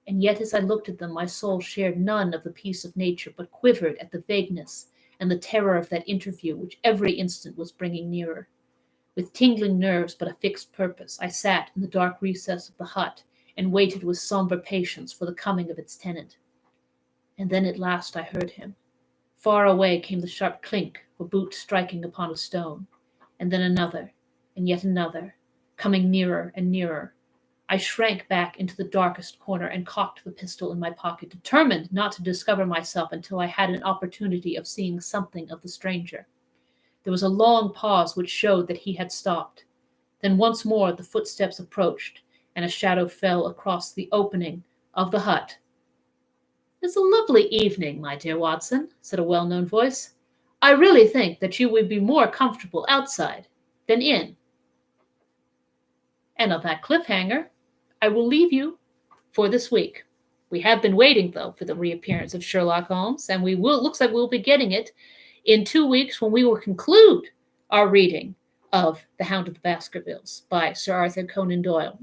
A: and yet as I looked at them my soul shared none of the peace of nature, but quivered at the vagueness and the terror of that interview which every instant was bringing nearer. With tingling nerves but a fixed purpose, I sat in the dark recess of the hut and waited with somber patience for the coming of its tenant. And then at last I heard him. Far away came the sharp clink of a boot striking upon a stone, and then another, and yet another, coming nearer and nearer. I shrank back into the darkest corner and cocked the pistol in my pocket, determined not to discover myself until I had an opportunity of seeing something of the stranger. There was a long pause which showed that he had stopped. Then once more the footsteps approached, and a shadow fell across the opening of the hut. "It's a lovely evening, my dear Watson," said a well-known voice. "I really think that you would be more comfortable outside than in." And on that cliffhanger, I will leave you for this week. We have been waiting, though, for the reappearance of Sherlock Holmes, and looks like we'll be getting it in 2 weeks when we will conclude our reading of The Hound of the Baskervilles by Sir Arthur Conan Doyle.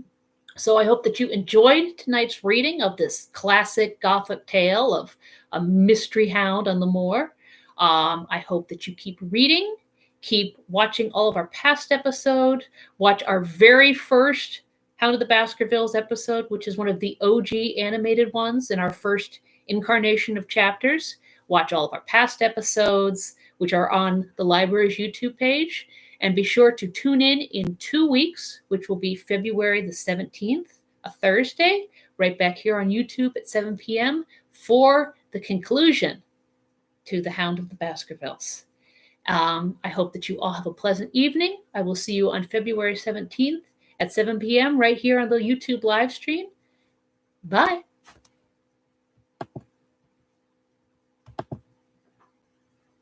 A: So I hope that you enjoyed tonight's reading of this classic Gothic tale of a mystery hound on the moor. I hope that you keep reading, keep watching all of our past episodes, watch our very first Hound of the Baskervilles episode, which is one of the OG animated ones in our first incarnation of chapters. Watch all of our past episodes, which are on the library's YouTube page. And be sure to tune in 2 weeks, which will be February the 17th, a Thursday, right back here on YouTube at 7 p.m. for the conclusion to The Hound of the Baskervilles. I hope that you all have a pleasant evening. I will see you on February 17th at 7 p.m. right here on the YouTube live stream. Bye.